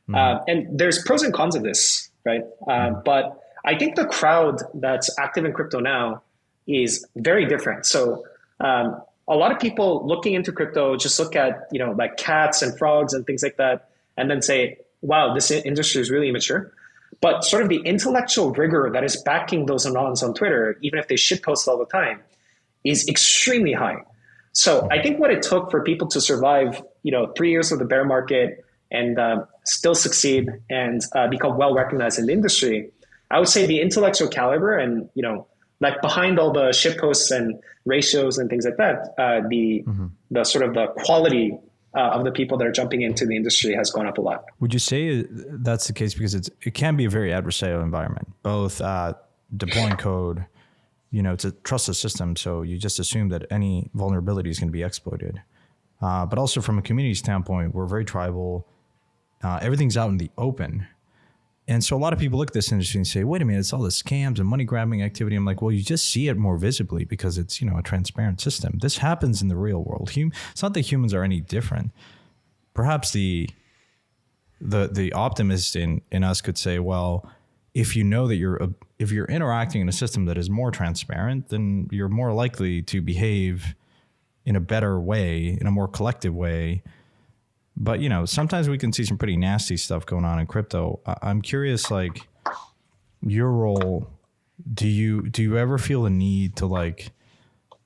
And there's pros and cons of this, right? But I think the crowd that's active in crypto now is very different. So a lot of people looking into crypto just look at, like cats and frogs and things like that, and then say, wow, this industry is really immature. But sort of the intellectual rigor that is backing those anons on Twitter, even if they shitpost all the time, is extremely high. So I think what it took for people to survive, 3 years of the bear market and still succeed and become well recognized in the industry, I would say the intellectual caliber and, like behind all the shit posts and ratios and things like that, the sort of the quality of the people that are jumping into the industry has gone up a lot. Would you say that's the case? Because it can be a very adversarial environment, both deploying code, it's a trustless system. So you just assume that any vulnerability is going to be exploited. But also from a community standpoint, we're very tribal. Everything's out in the open. And so a lot of people look at this industry and say, wait a minute, it's all the scams and money grabbing activity. I'm like, well, you just see it more visibly because it's, a transparent system. This happens in the real world. It's not that humans are any different. Perhaps the optimist in us could say, well, if you know that if you're interacting in a system that is more transparent, then you're more likely to behave in a better way, in a more collective way. But, sometimes we can see some pretty nasty stuff going on in crypto. I'm curious, like, your role, do you ever feel the need to, like,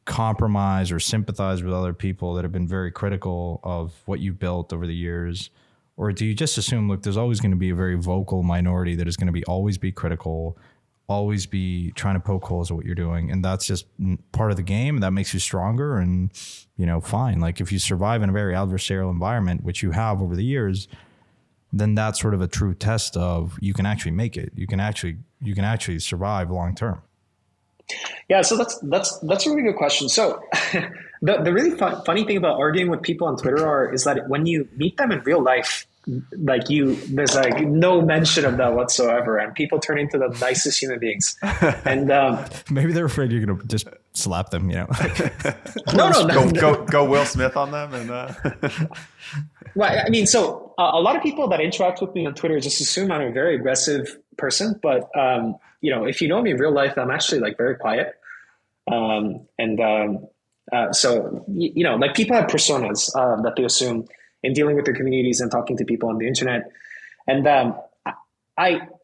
compromise or sympathize with other people that have been very critical of what you've built over the years? Or do you just assume, look, there's always going to be a very vocal minority that is going to always be critical, always be trying to poke holes at what you're doing, and that's just part of the game, and that makes you stronger, and fine. Like if you survive in a very adversarial environment, which you have over the years, then that's sort of a true test of you can actually make it. You can actually survive long term. Yeah, so that's a really good question. So the really funny thing about arguing with people on Twitter is that when you meet them in real life, there's like no mention of that whatsoever, and people turn into the nicest human beings. And maybe they're afraid you're gonna just slap them, No. Go Will Smith on them, and Well, I mean, so a lot of people that interact with me on Twitter just assume I'm a very aggressive person, but if you know me in real life, I'm actually like very quiet. So like people have personas that they assume in dealing with their communities and talking to people on the internet. And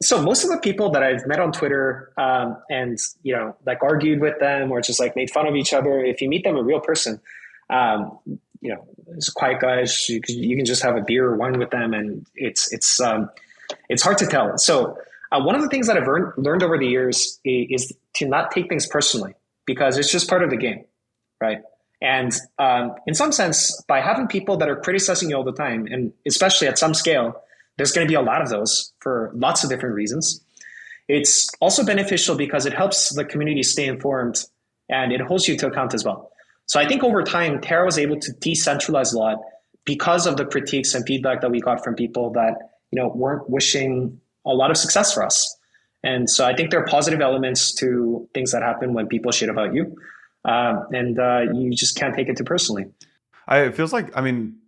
so most of the people that I've met on Twitter and, like argued with them or just like made fun of each other, if you meet them in real person, it's quiet guys, you can just have a beer or wine with them. And it's hard to tell. So one of the things that I've learned over the years is to not take things personally, because it's just part of the game, right? And in some sense, by having people that are criticizing you all the time, and especially at some scale, there's going to be a lot of those for lots of different reasons. It's also beneficial because it helps the community stay informed and it holds you to account as well. So I think over time, Terra was able to decentralize a lot because of the critiques and feedback that we got from people that, weren't wishing a lot of success for us. And so I think there are positive elements to things that happen when people shit about you. And you just can't take it too personally. It feels like,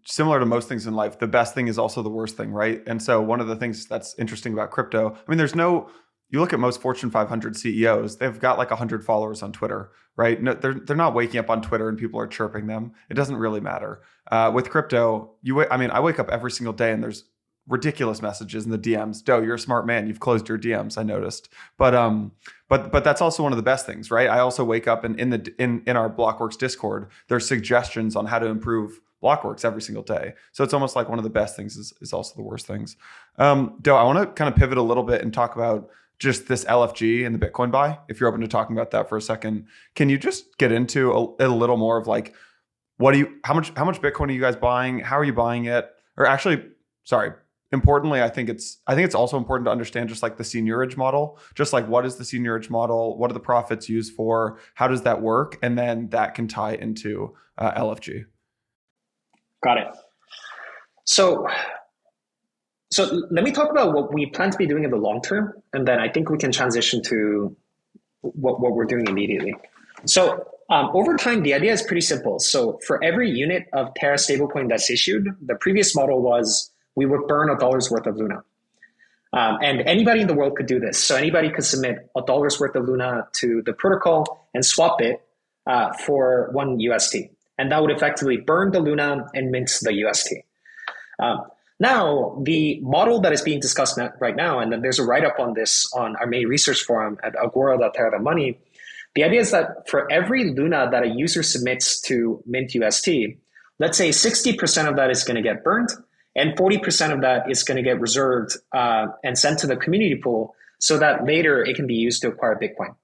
similar to most things in life, the best thing is also the worst thing, right? And so one of the things that's interesting about crypto, you look at most Fortune 500 CEOs, they've got like 100 followers on Twitter, right? No, they're not waking up on Twitter and people are chirping them. It doesn't really matter. With crypto, I wake up every single day and there's ridiculous messages in the DMs. Do, you're a smart man. You've closed your DMs. I noticed. But that's also one of the best things, right? I also wake up and in our Blockworks Discord, there's suggestions on how to improve Blockworks every single day. So it's almost like one of the best things is also the worst things. Do, I want to kind of pivot a little bit and talk about just this LFG and the Bitcoin buy. If you're open to talking about that for a second, can you just get into a little more of like, how much Bitcoin are you guys buying? How are you buying it? Or actually, sorry, importantly, I think it's also important to understand just like the seigniorage model, just like what is the seigniorage model? What are the profits used for? How does that work? And then that can tie into LFG. Got it. So let me talk about what we plan to be doing in the long term, and then I think we can transition to what we're doing immediately. So over time, the idea is pretty simple. So for every unit of Terra stablecoin that's issued, the previous model was we would burn $1 worth of Luna. And anybody in the world could do this. So anybody could submit $1 worth of Luna to the protocol and swap it for 1 UST. And that would effectively burn the Luna and mint the UST. Now, the model that is being discussed right now, and then there's a write-up on this on our main research forum at agora.terra.money. The idea is that for every Luna that a user submits to mint UST, let's say 60% of that is going to get burned, and 40% of that is going to get reserved and sent to the community pool so that later it can be used to acquire Bitcoin.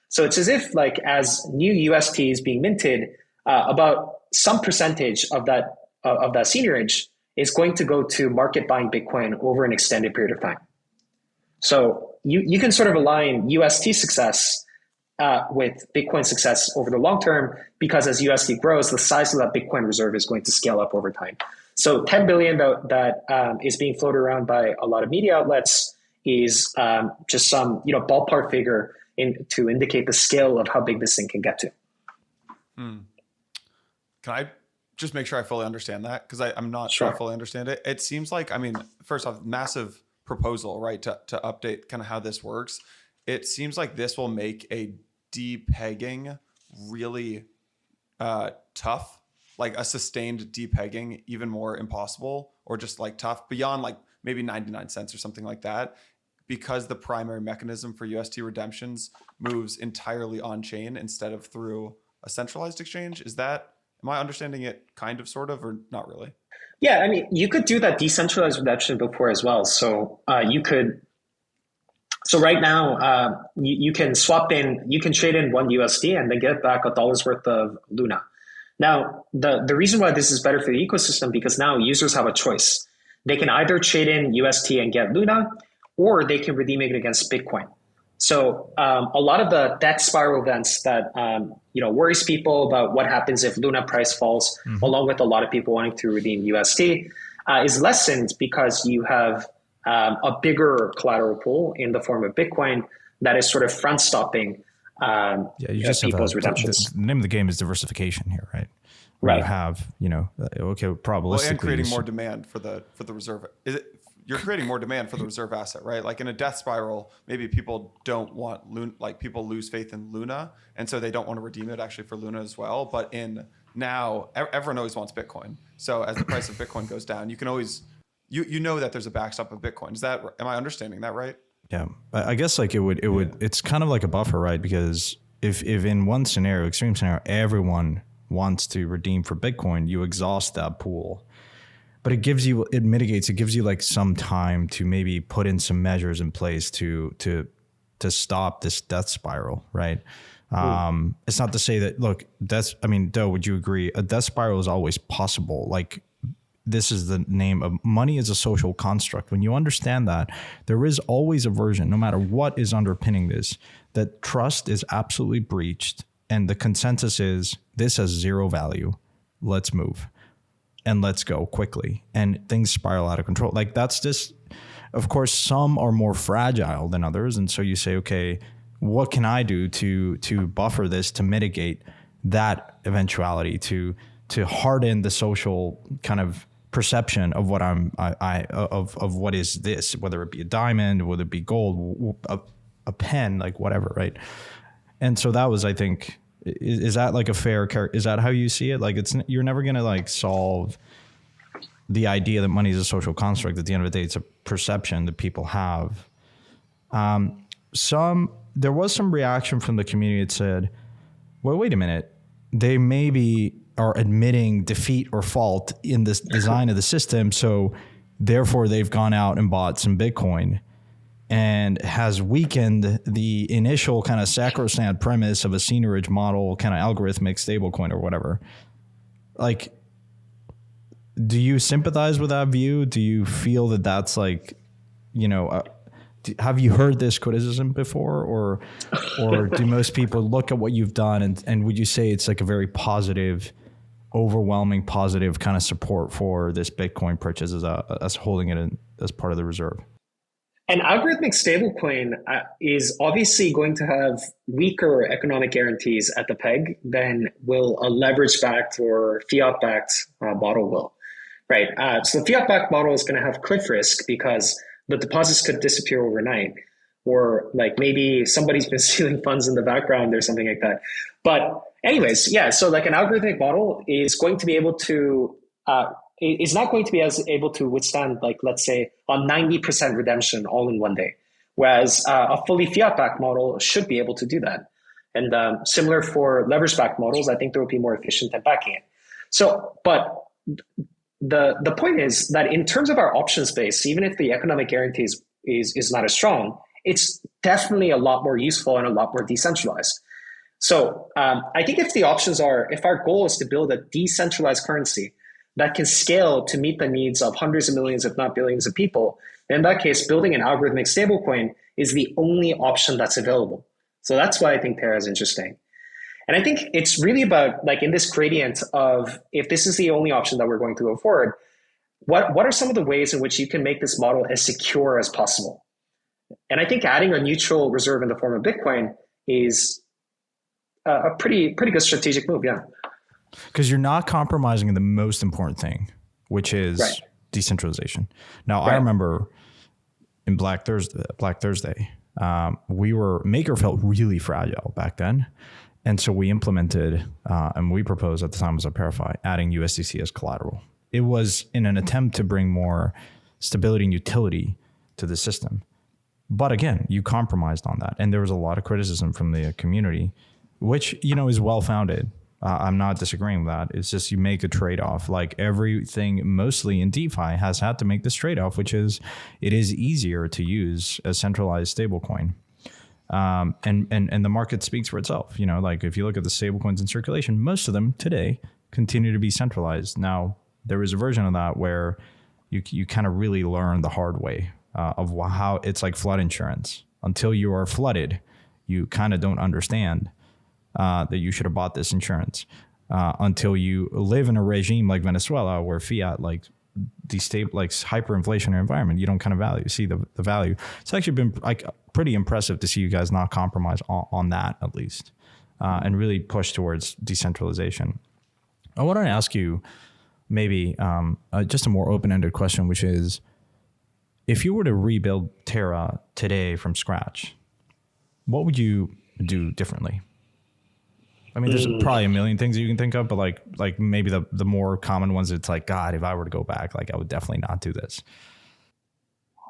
So it's as if like as new UST is being minted, about some percentage of that seigniorage is going to go to market buying Bitcoin over an extended period of time. So you can sort of align UST success with Bitcoin success over the long term, because as UST grows, the size of that Bitcoin reserve is going to scale up over time. So 10 billion that is being floated around by a lot of media outlets is just some ballpark figure to indicate the scale of how big this thing can get to. Can I just make sure I fully understand that? Because I'm not sure I fully understand it. It seems like, first off, massive proposal, right, to update kind of how this works. It seems like this will make a depegging really tough, like a sustained depegging even more impossible, or just like tough beyond like maybe 99 cents or something like that, because the primary mechanism for UST redemptions moves entirely on chain instead of through a centralized exchange. Am I understanding it kind of, sort of, or not really? Yeah, you could do that decentralized redemption before as well. So So right now, you can trade in 1 USD and then get back $1 worth of Luna. Now, the reason why this is better for the ecosystem, because now users have a choice. They can either trade in UST and get Luna, or they can redeem it against Bitcoin. So a lot of the death spiral events that worries people about what happens if Luna price falls, along with a lot of people wanting to redeem USD, is lessened because you have a bigger collateral pool in the form of Bitcoin that is sort of front stopping people's redemptions. The name of the game is diversification here, right? Right. You have, probabilistically. Well, and creating more demand for the reserve. You're creating more demand for the reserve asset, right? Like in a death spiral, maybe people don't want Luna, like people lose faith in Luna, and so they don't want to redeem it actually for Luna as well. But now everyone always wants Bitcoin. So as the price of Bitcoin goes down, you can always you know that there's a backstop of Bitcoin. Am I understanding that right? Yeah, I guess like it's kind of like a buffer, right? Because if in one scenario, extreme scenario, everyone wants to redeem for Bitcoin, you exhaust that pool. But it gives you like some time to maybe put in some measures in place to stop this death spiral, right? It's not to say that, look, Do, would you agree? A death spiral is always possible. Like, this is the name of money is a social construct. When you understand that, there is always a version, no matter what is underpinning this, that trust is absolutely breached. And the consensus is this has zero value. Let's move. And let's go quickly. And things spiral out of control. Like that's just, of course, some are more fragile than others. And so you say, okay, what can I do to buffer this, to mitigate that eventuality, to harden the social kind of perception of what of what is this, whether it be a diamond, whether it be gold, a pen, like whatever, right? And so that was, I think, is that like a fair is that how you see it? Like you're never gonna like solve the idea that money is a social construct. At the end of the day, it's a perception that people have. There was some reaction from the community that said, well, wait a minute. They maybe are admitting defeat or fault in this design of the system. So therefore they've gone out and bought some Bitcoin, and has weakened the initial kind of sacrosanct premise of a seigniorage model, kind of algorithmic stablecoin or whatever. Like, do you sympathize with that view? Do you feel that that's like, have you heard this criticism before, or do most people look at what you've done and would you say it's like a very positive, overwhelming positive kind of support for this Bitcoin purchase as holding it as part of the reserve? An algorithmic stablecoin is obviously going to have weaker economic guarantees at the peg than will a leverage-backed or fiat-backed model will, right? So the fiat-backed model is going to have cliff risk because the deposits could disappear overnight, or like maybe somebody's been stealing funds in the background or something like that. But anyways, yeah, so like an algorithmic model is going to be able to is not going to be as able to withstand, like, let's say, a 90% redemption all in one day, whereas a fully fiat-backed model should be able to do that. And similar for leverage-backed models, I think they will be more efficient at backing it. So, but the point is that in terms of our option space, even if the economic guarantee is not as strong, it's definitely a lot more useful and a lot more decentralized. So I think if our goal is to build a decentralized currency that can scale to meet the needs of hundreds of millions, if not billions of people, in that case, building an algorithmic stablecoin is the only option that's available. So that's why I think Terra is interesting. And I think it's really about, like, in this gradient of, if this is the only option that we're going to go forward, what are some of the ways in which you can make this model as secure as possible? And I think adding a neutral reserve in the form of Bitcoin is a pretty good strategic move, yeah. Because you're not compromising the most important thing, which is decentralization. Now, I remember in Black Thursday, Maker felt really fragile back then. And so we implemented, and we proposed at the time as a Verify, adding USDC as collateral. It was in an attempt to bring more stability and utility to the system. But again, you compromised on that. And there was a lot of criticism from the community, which, is well-founded. I'm not disagreeing with that. It's just you make a trade-off. Like everything mostly in DeFi has had to make this trade-off, which is it is easier to use a centralized stablecoin. And the market speaks for itself. Like if you look at the stablecoins in circulation, most of them today continue to be centralized. Now, there is a version of that where you kind of really learn the hard way of how it's like flood insurance. Until you are flooded, you kind of don't understand that you should have bought this insurance until you live in a regime like Venezuela where fiat, like hyperinflationary environment, you don't kind of see the value. It's actually been like pretty impressive to see you guys not compromise on that at least, and really push towards decentralization. I want to ask you maybe just a more open-ended question, which is, if you were to rebuild Terra today from scratch, what would you do differently? I mean, there's probably a million things that you can think of, but like maybe the more common ones, it's like, God, if I were to go back, like I would definitely not do this.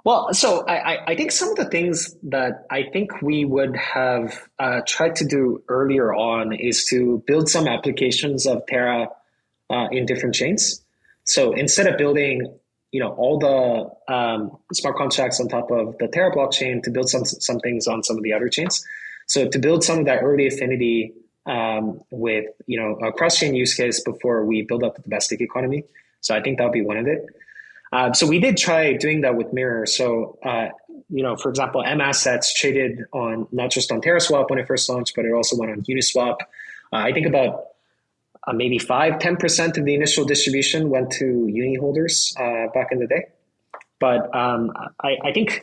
Well, so I think some of the things that I think we would have tried to do earlier on is to build some applications of Terra in different chains. So instead of building, all the smart contracts on top of the Terra blockchain, to build some things on some of the other chains. So to build some of that early affinity with a cross-chain use case before we build up the domestic economy. So I think that would be one of it. So we did try doing that with Mirror. So for example, M assets traded on not just on TerraSwap when it first launched, but it also went on Uniswap. I think about maybe 5-10% of the initial distribution went to Uni holders back in the day. But I think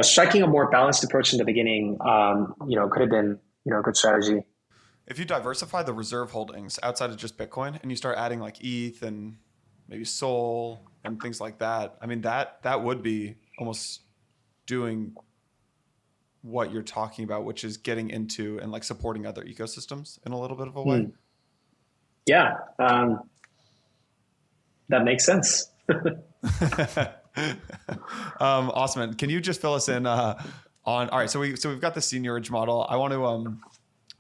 striking a more balanced approach in the beginning could have been a good strategy. If you diversify the reserve holdings outside of just Bitcoin and you start adding like ETH and maybe Sol and things like that, I mean, that would be almost doing what you're talking about, which is getting into and like supporting other ecosystems in a little bit of a way. Yeah, that makes sense. Awesome. Can you just fill us in on? All right, so we've got the Seigniorage model. I want to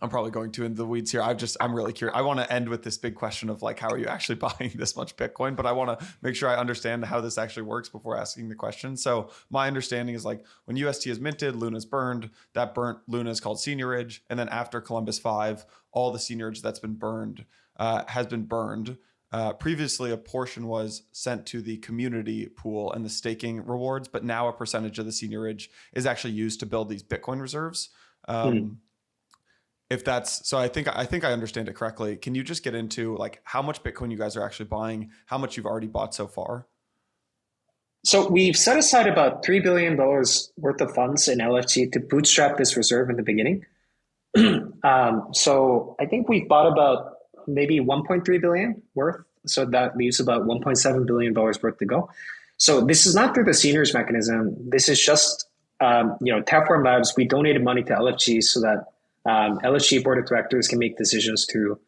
I'm probably going too into the weeds here. I'm really curious. I want to end with this big question of like, how are you actually buying this much Bitcoin? But I want to make sure I understand how this actually works before asking the question. So my understanding is like when UST is minted, Luna's burned. That burnt Luna is called Seigniorage, and then after Columbus 5, all the Seigniorage that's been burned has been burned. Previously, a portion was sent to the community pool and the staking rewards, but now a percentage of the Seigniorage is actually used to build these Bitcoin reserves. If that's so, I think I understand it correctly. Can you just get into like how much Bitcoin you guys are actually buying, how much you've already bought so far? So we've set aside about $3 billion worth of funds in LFT to bootstrap this reserve in the beginning. So I think we've bought about maybe 1.3 billion worth. So that leaves about $1.7 billion worth to go. So this is not through the Seigniorage mechanism. This is just, Terraform Labs, we donated money to LFG so that LFG board of directors can make decisions to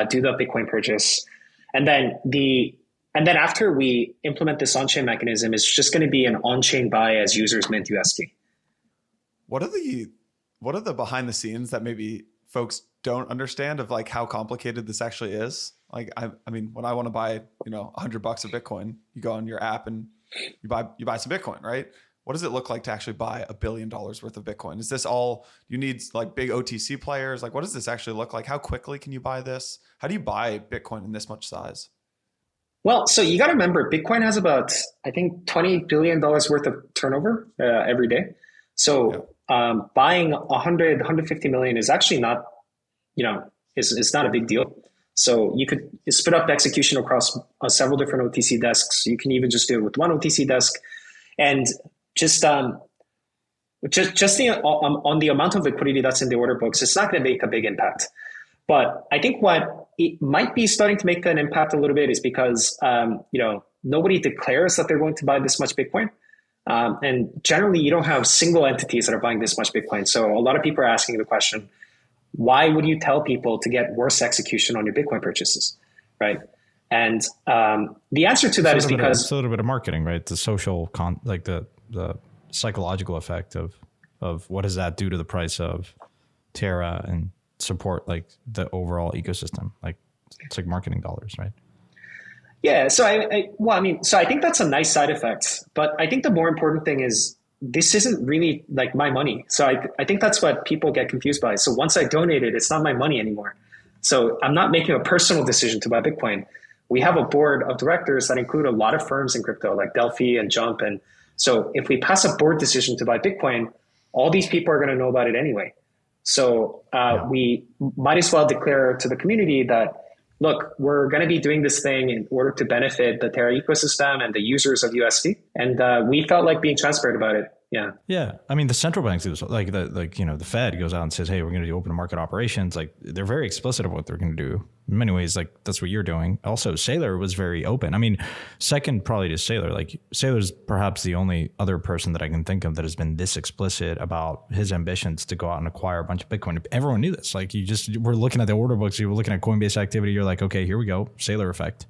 do the Bitcoin purchase. And then after we implement this on-chain mechanism, it's just going to be an on-chain buy as users mint USD. What are the behind the scenes that maybe folks don't understand of like how complicated this actually is? Like, I mean, when I want to buy, $100 of Bitcoin, you go on your app and you buy some Bitcoin, right? What does it look like to actually buy $1 billion worth of Bitcoin? Is this all you need, like big OTC players? Like, what does this actually look like? How quickly can you buy this? How do you buy Bitcoin in this much size? Well, so you got to remember, Bitcoin has about, I think, $20 billion worth of turnover every day. So buying 100, 150 million is actually not, it's not a big deal. So you could split up the execution across several different OTC desks. You can even just do it with one OTC desk. And just on the amount of liquidity that's in the order books, it's not going to make a big impact. But I think what it might be starting to make an impact a little bit is because nobody declares that they're going to buy this much Bitcoin, and generally you don't have single entities that are buying this much Bitcoin. So a lot of people are asking the question, why would you tell people to get worse execution on your Bitcoin purchases, right? And the answer to that is because it's a little bit of marketing, right? The social the psychological effect of what does that do to the price of Terra and support like the overall ecosystem? Like it's like marketing dollars, right? Yeah. So I think that's a nice side effect, but I think the more important thing is this isn't really like my money. So I think that's what people get confused by. So once I donate it, it's not my money anymore. So I'm not making a personal decision to buy Bitcoin. We have a board of directors that include a lot of firms in crypto like Delphi and Jump. And so if we pass a board decision to buy Bitcoin, all these people are going to know about it anyway. So we might as well declare to the community that, look, we're going to be doing this thing in order to benefit the Terra ecosystem and the users of USD. And we felt like being transparent about it. Yeah. Yeah. I mean, the central banks do this. The Fed goes out and says, hey, we're going to do open market operations. Like they're very explicit of what they're going to do. In many ways, like that's what you're doing. Also, Saylor was very open. I mean, second probably to Saylor, like Saylor's perhaps the only other person that I can think of that has been this explicit about his ambitions to go out and acquire a bunch of Bitcoin. Everyone knew this. Like we're looking at the order books, you were looking at Coinbase activity. You're like, okay, here we go. Saylor effect.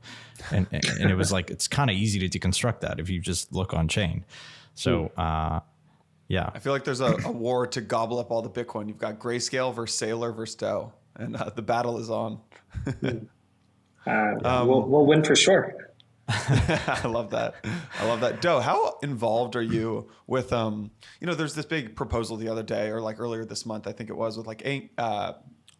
And it was like, it's kind of easy to deconstruct that if you just look on chain. So, yeah. I feel like there's a war to gobble up all the Bitcoin. You've got Grayscale versus Saylor versus Doe, and the battle is on. We'll win for sure. I love that. Doe, how involved are you with, there's this big proposal the other day or like earlier this month, I think it was with like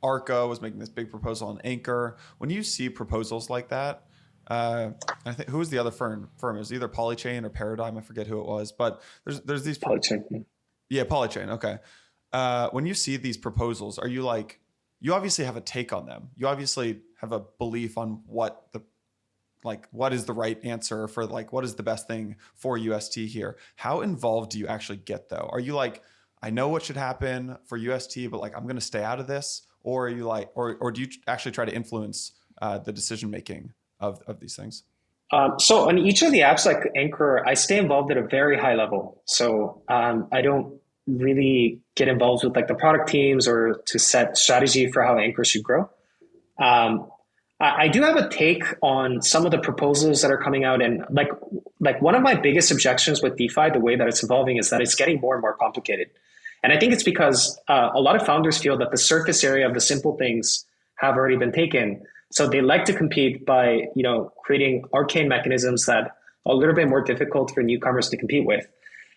Arco was making this big proposal on Anchor. When you see proposals like that, I think who was the other firm? It was either Polychain or Paradigm. I forget who it was, but there's these Polychain. Yeah, Polychain. Okay. When you see these proposals, are you like, you obviously have a take on them. You obviously have a belief on what is the right answer for like, what is the best thing for UST here? How involved do you actually get though? Are you like, I know what should happen for UST, but like, I'm going to stay out of this? Or are you like, or do you actually try to influence the decision-making of these things? So on each of the apps like Anchor, I stay involved at a very high level. So I don't really get involved with like the product teams or to set strategy for how Anchor should grow. I do have a take on some of the proposals that are coming out, and like one of my biggest objections with DeFi, the way that it's evolving, is that it's getting more and more complicated. And I think it's because a lot of founders feel that the surface area of the simple things have already been taken. So they like to compete by, creating arcane mechanisms that are a little bit more difficult for newcomers to compete with.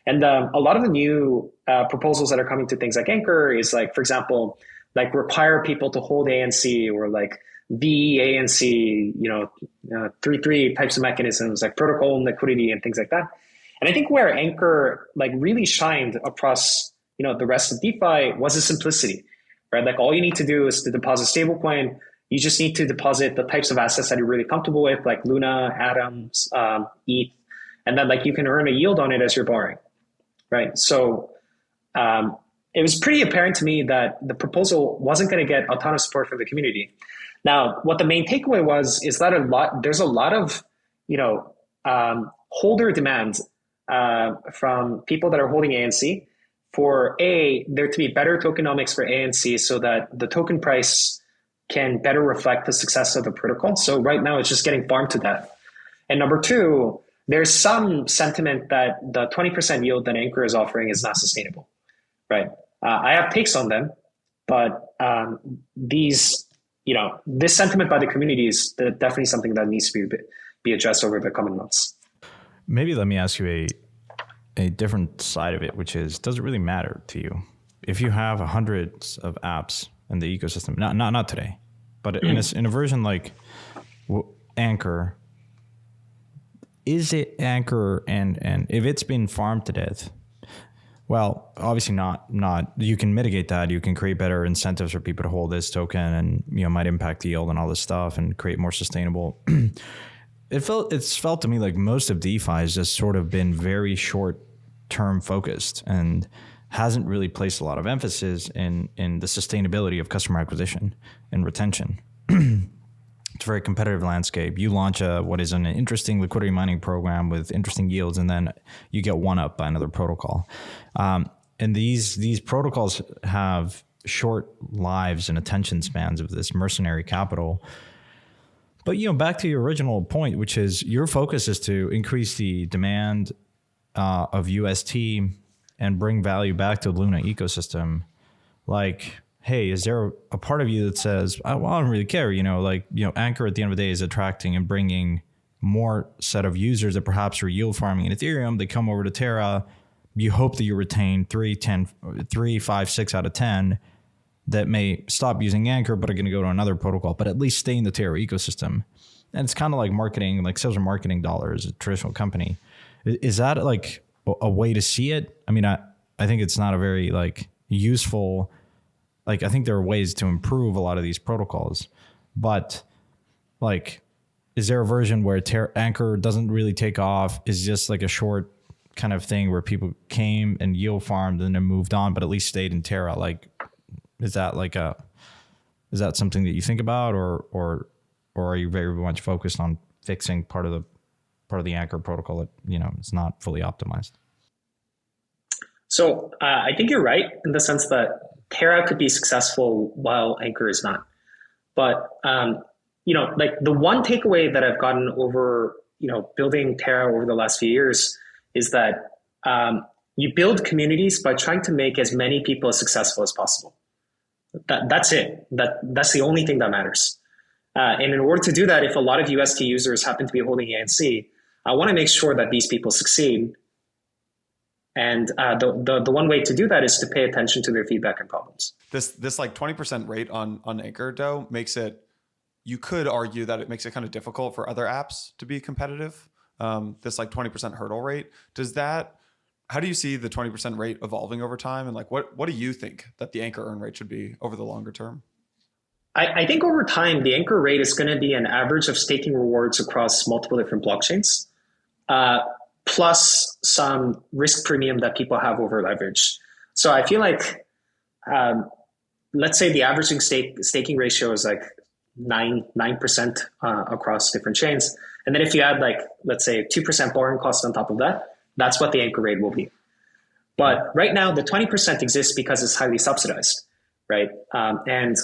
And a lot of the new proposals that are coming to things like Anchor is like, for example, like require people to hold ANC or like VANC, 3-3 types of mechanisms like protocol and liquidity and things like that. And I think where Anchor like really shined across the rest of DeFi was the simplicity, right? Like all you need to do is to deposit stablecoin. You just need to deposit the types of assets that you're really comfortable with, like Luna, Atoms, ETH, and then like you can earn a yield on it as you're borrowing, right? So it was pretty apparent to me that the proposal wasn't going to get a ton of support from the community. Now, what the main takeaway is that there's a lot of holder demand from people that are holding ANC for there to be better tokenomics for ANC so that the token price can better reflect the success of the protocol. So right now it's just getting farmed to death. And number two, there's some sentiment that the 20% yield that Anchor is offering is not sustainable, right? I have takes on them, but this sentiment by the community is definitely something that needs to be addressed over the coming months. Maybe let me ask you a different side of it, which is, does it really matter to you if you have hundreds of apps in the ecosystem? Not today, but in a version like Anchor, is it Anchor and if it's been farmed to death? Well, obviously not. You can mitigate that. You can create better incentives for people to hold this token, and might impact the yield and all this stuff, and create more sustainable. It's felt to me like most of DeFi has just sort of been very short-term focused and hasn't really placed a lot of emphasis in the sustainability of customer acquisition and retention. It's a very competitive landscape. You launch what is an interesting liquidity mining program with interesting yields, and then you get one up by another protocol. And these protocols have short lives and attention spans of this mercenary capital. But back to your original point, which is your focus is to increase the demand of UST and bring value back to the Luna ecosystem. Like, hey, is there a part of you that says, I don't really care, Anchor at the end of the day is attracting and bringing more set of users that perhaps are yield farming in Ethereum. They come over to Terra. You hope that you retain 3, 5, 6 out of 10 that may stop using Anchor but are going to go to another protocol, but at least stay in the Terra ecosystem. And it's kind of like marketing, like sales and marketing dollars, a traditional company. Is that like a way to see it? I mean, I think it's not a very useful, I think there are ways to improve a lot of these protocols, but is there a version where Anchor doesn't really take off? Is just like a short kind of thing where people came and yield farmed and then moved on, but at least stayed in Terra? Is that something that you think about, or are you very much focused on fixing part of the Anchor protocol that it's not fully optimized? So I think you're right in the sense that Terra could be successful while Anchor is not. But the one takeaway that I've gotten over building Terra over the last few years is that you build communities by trying to make as many people as successful as possible. That's it. That's the only thing that matters. And in order to do that, if a lot of UST users happen to be holding ANC, I want to make sure that these people succeed. And the one way to do that is to pay attention to their feedback and problems. This 20% rate on Anchor though makes it, you could argue that it makes it kind of difficult for other apps to be competitive. This 20% hurdle rate, how do you see the 20% rate evolving over time? And what do you think that the Anchor earn rate should be over the longer term? I think over time, the Anchor rate is going to be an average of staking rewards across multiple different blockchains, plus some risk premium that people have over leverage. So I feel like, let's say the averaging staking ratio is 9% across different chains. And then if you add let's say 2% borrowing cost on top of that, that's what the Anchor rate will be. But right now the 20% exists because it's highly subsidized, right? And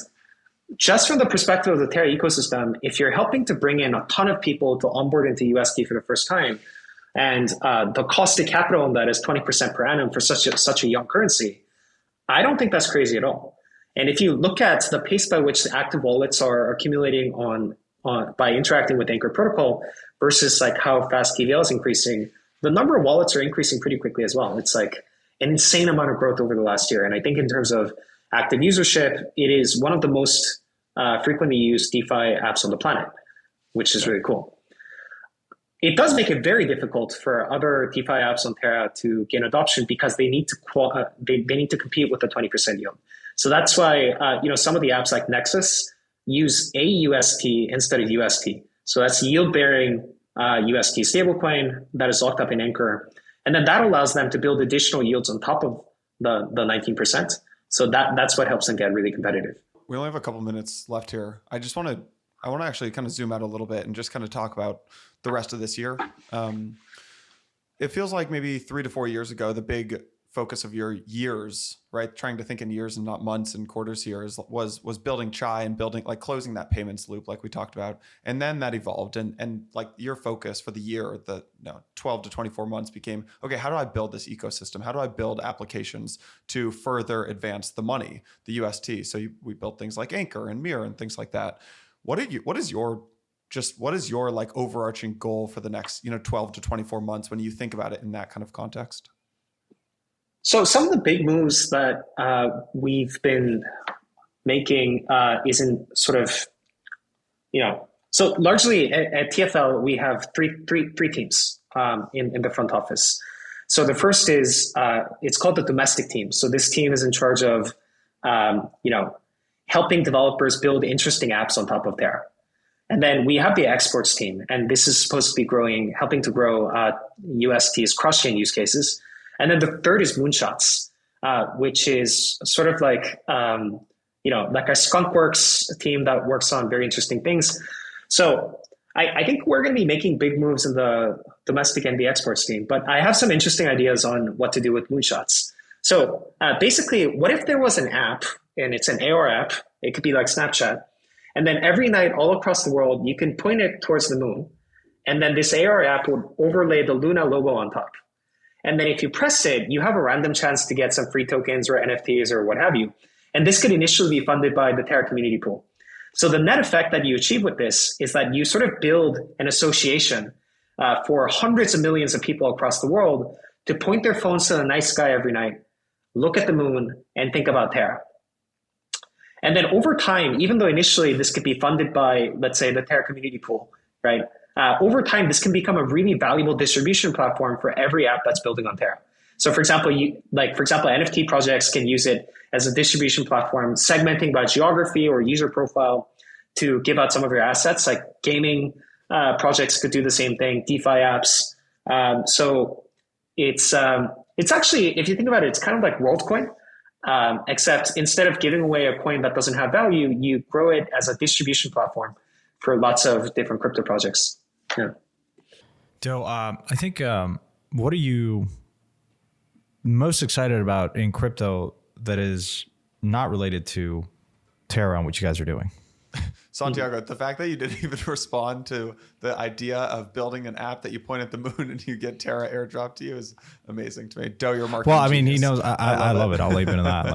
just from the perspective of the Terra ecosystem, if you're helping to bring in a ton of people to onboard into USD for the first time, and the cost of capital on that is 20% per annum for such a young currency, I don't think that's crazy at all. And if you look at the pace by which the active wallets are accumulating on by interacting with Anchor protocol versus like how fast TVL is increasing, the number of wallets are increasing pretty quickly as well. It's like an insane amount of growth over the last year. And I think in terms of active usership, it is one of the most frequently used DeFi apps on the planet, which is really cool. It does make it very difficult for other DeFi apps on Terra to gain adoption because they need to they need to compete with the 20% yield. So that's why some of the apps like Nexus use AUST instead of UST. So that's yield-bearing UST stablecoin that is locked up in Anchor, and then that allows them to build additional yields on top of the 19%. So that's what helps them get really competitive. We only have a couple minutes left here. I want to actually kind of zoom out a little bit and just kind of talk about the rest of this year. It feels like maybe 3 to 4 years ago, the big focus of your years, right? Trying to think in years and not months and quarters here was building Chai and building, like, closing that payments loop, like we talked about. And then that evolved and like your focus for the year, 12 to 24 months became, okay, how do I build this ecosystem? How do I build applications to further advance the money, the UST? So we built things like Anchor and Mirror and things like that. What is your like overarching goal for the next, 12 to 24 months when you think about it in that kind of context? So some of the big moves that we've been making is in sort of, so largely at TFL, we have three teams in the front office. So the first is, it's called the domestic team. So this team is in charge of, helping developers build interesting apps on top of Terra. And then we have the exports team, and this is supposed to be helping to grow UST's cross-chain use cases. And then the third is Moonshots, which is sort of like, like a skunkworks team that works on very interesting things. So I think we're going to be making big moves in the domestic and the exports team, but I have some interesting ideas on what to do with Moonshots. So basically, what if there was an app, and it's an AR app, it could be like Snapchat, and then every night all across the world, you can point it towards the moon, and then this AR app would overlay the Luna logo on top. And then if you press it, you have a random chance to get some free tokens or NFTs or what have you. And this could initially be funded by the Terra community pool. So the net effect that you achieve with this is that you sort of build an association for hundreds of millions of people across the world to point their phones to the night sky every night, look at the moon, and think about Terra. And then over time, even though initially this could be funded by, let's say, the Terra community pool, right? Over time, this can become a really valuable distribution platform for every app that's building on Terra. So for example, NFT projects can use it as a distribution platform, segmenting by geography or user profile to give out some of your assets. Like gaming projects could do the same thing, DeFi apps. So it's actually, if you think about it, it's kind of like WorldCoin, except instead of giving away a coin that doesn't have value, you grow it as a distribution platform for lots of different crypto projects. Yeah. So I think what are you most excited about in crypto that is not related to Terra and what you guys are doing? Santiago, the fact that you didn't even respond to the idea of building an app that you point at the moon and you get Terra airdropped to you is amazing to me. Do your marketing. Well, I mean, genius. he knows I love it. I'll leave it in that.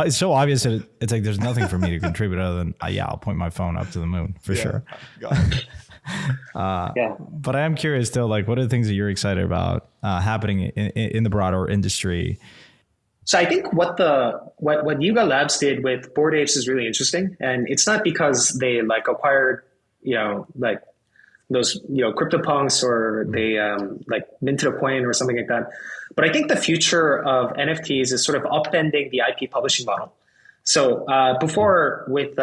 It's so obvious that it's like there's nothing for me to contribute other than I'll point my phone up to the moon for sure. Got it. But I am curious still, like, what are the things that you're excited about happening in the broader industry? So I think what Yuga Labs did with Bored Apes is really interesting, and it's not because they like acquired those CryptoPunks or they like minted a coin or something like that. But I think the future of NFTs is sort of upending the IP publishing model. So before, with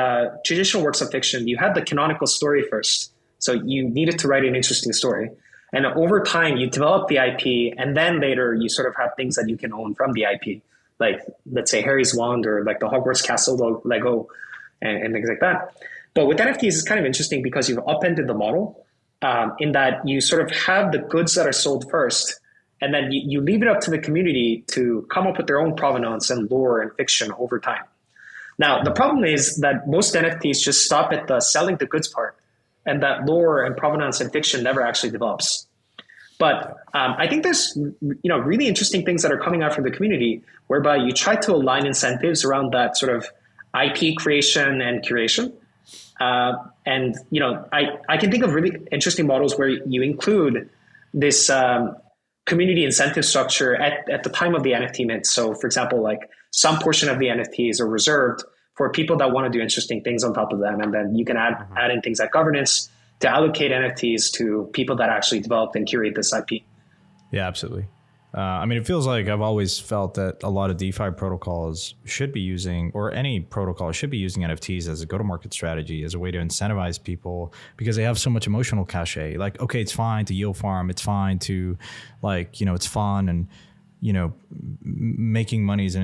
traditional works of fiction, you had the canonical story first. So you needed to write an interesting story. And over time, you develop the IP, and then later you sort of have things that you can own from the IP. Like, let's say, Harry's Wand or like the Hogwarts Castle Lego and things like that. But with NFTs, it's kind of interesting because you've upended the model in that you sort of have the goods that are sold first, and then you leave it up to the community to come up with their own provenance and lore and fiction over time. Now, the problem is that most NFTs just stop at the selling the goods part, and that lore and provenance and fiction never actually develops. But I think there's really interesting things that are coming out from the community, whereby you try to align incentives around that sort of IP creation and curation. And I can think of really interesting models where you include this community incentive structure at the time of the NFT mint. So, for example, like some portion of the NFTs are reserved for people that want to do interesting things on top of them, and then you can add in things like governance to allocate NFTs to people that actually developed and curate this IP. Yeah, absolutely. I mean, it feels like I've always felt that a lot of DeFi protocols should be using, or any protocol should be using NFTs as a go-to-market strategy, as a way to incentivize people, because they have so much emotional cachet. Like, okay, it's fine to yield farm. It's fine to, like, it's fun, and, making money is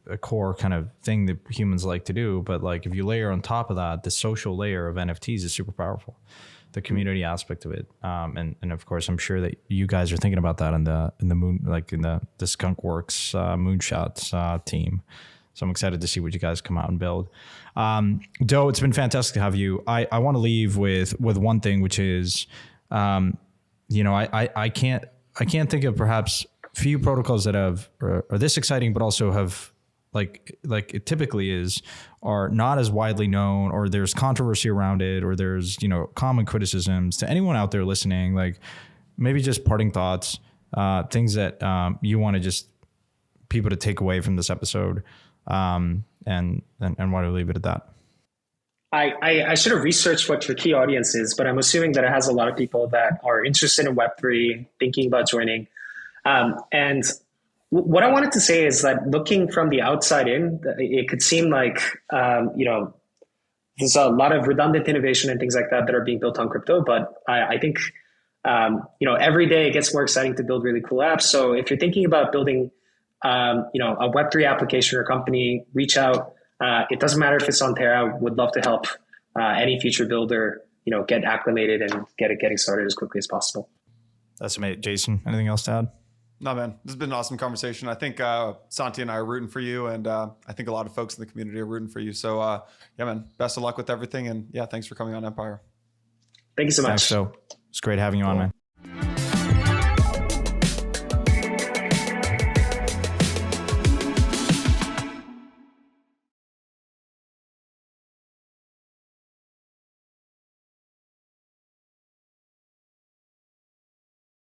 a core kind of thing that humans like to do. But like, if you layer on top of that, the social layer of NFTs is super powerful. The community aspect of it, and of course, I'm sure that you guys are thinking about that in the moon, like in the Skunkworks moonshots team. So I'm excited to see what you guys come out and build. Do, it's been fantastic to have you. I want to leave with one thing, which is, I can't think of perhaps few protocols that are this exciting, but also have like it typically are not as widely known, or there's controversy around it, or there's, common criticisms. To anyone out there listening, like maybe just parting thoughts, things that you want to just people to take away from this episode, and why do we leave it at that? I should have researched what your key audience is, but I'm assuming that it has a lot of people that are interested in Web3, thinking about joining. And what I wanted to say is that looking from the outside in, it could seem like, there's a lot of redundant innovation and things like that are being built on crypto. But I think, every day it gets more exciting to build really cool apps. So if you're thinking about building, a Web3 application or company, reach out. It doesn't matter if it's on Terra. Would love to help any future builder, get acclimated and getting started as quickly as possible. That's amazing. Jason, anything else to add? No, man, this has been an awesome conversation. I think Santi and I are rooting for you, and I think a lot of folks in the community are rooting for you. So, yeah, man, best of luck with everything. And yeah, thanks for coming on Empire. Thank you so much. Thanks, so it's great having you on, man.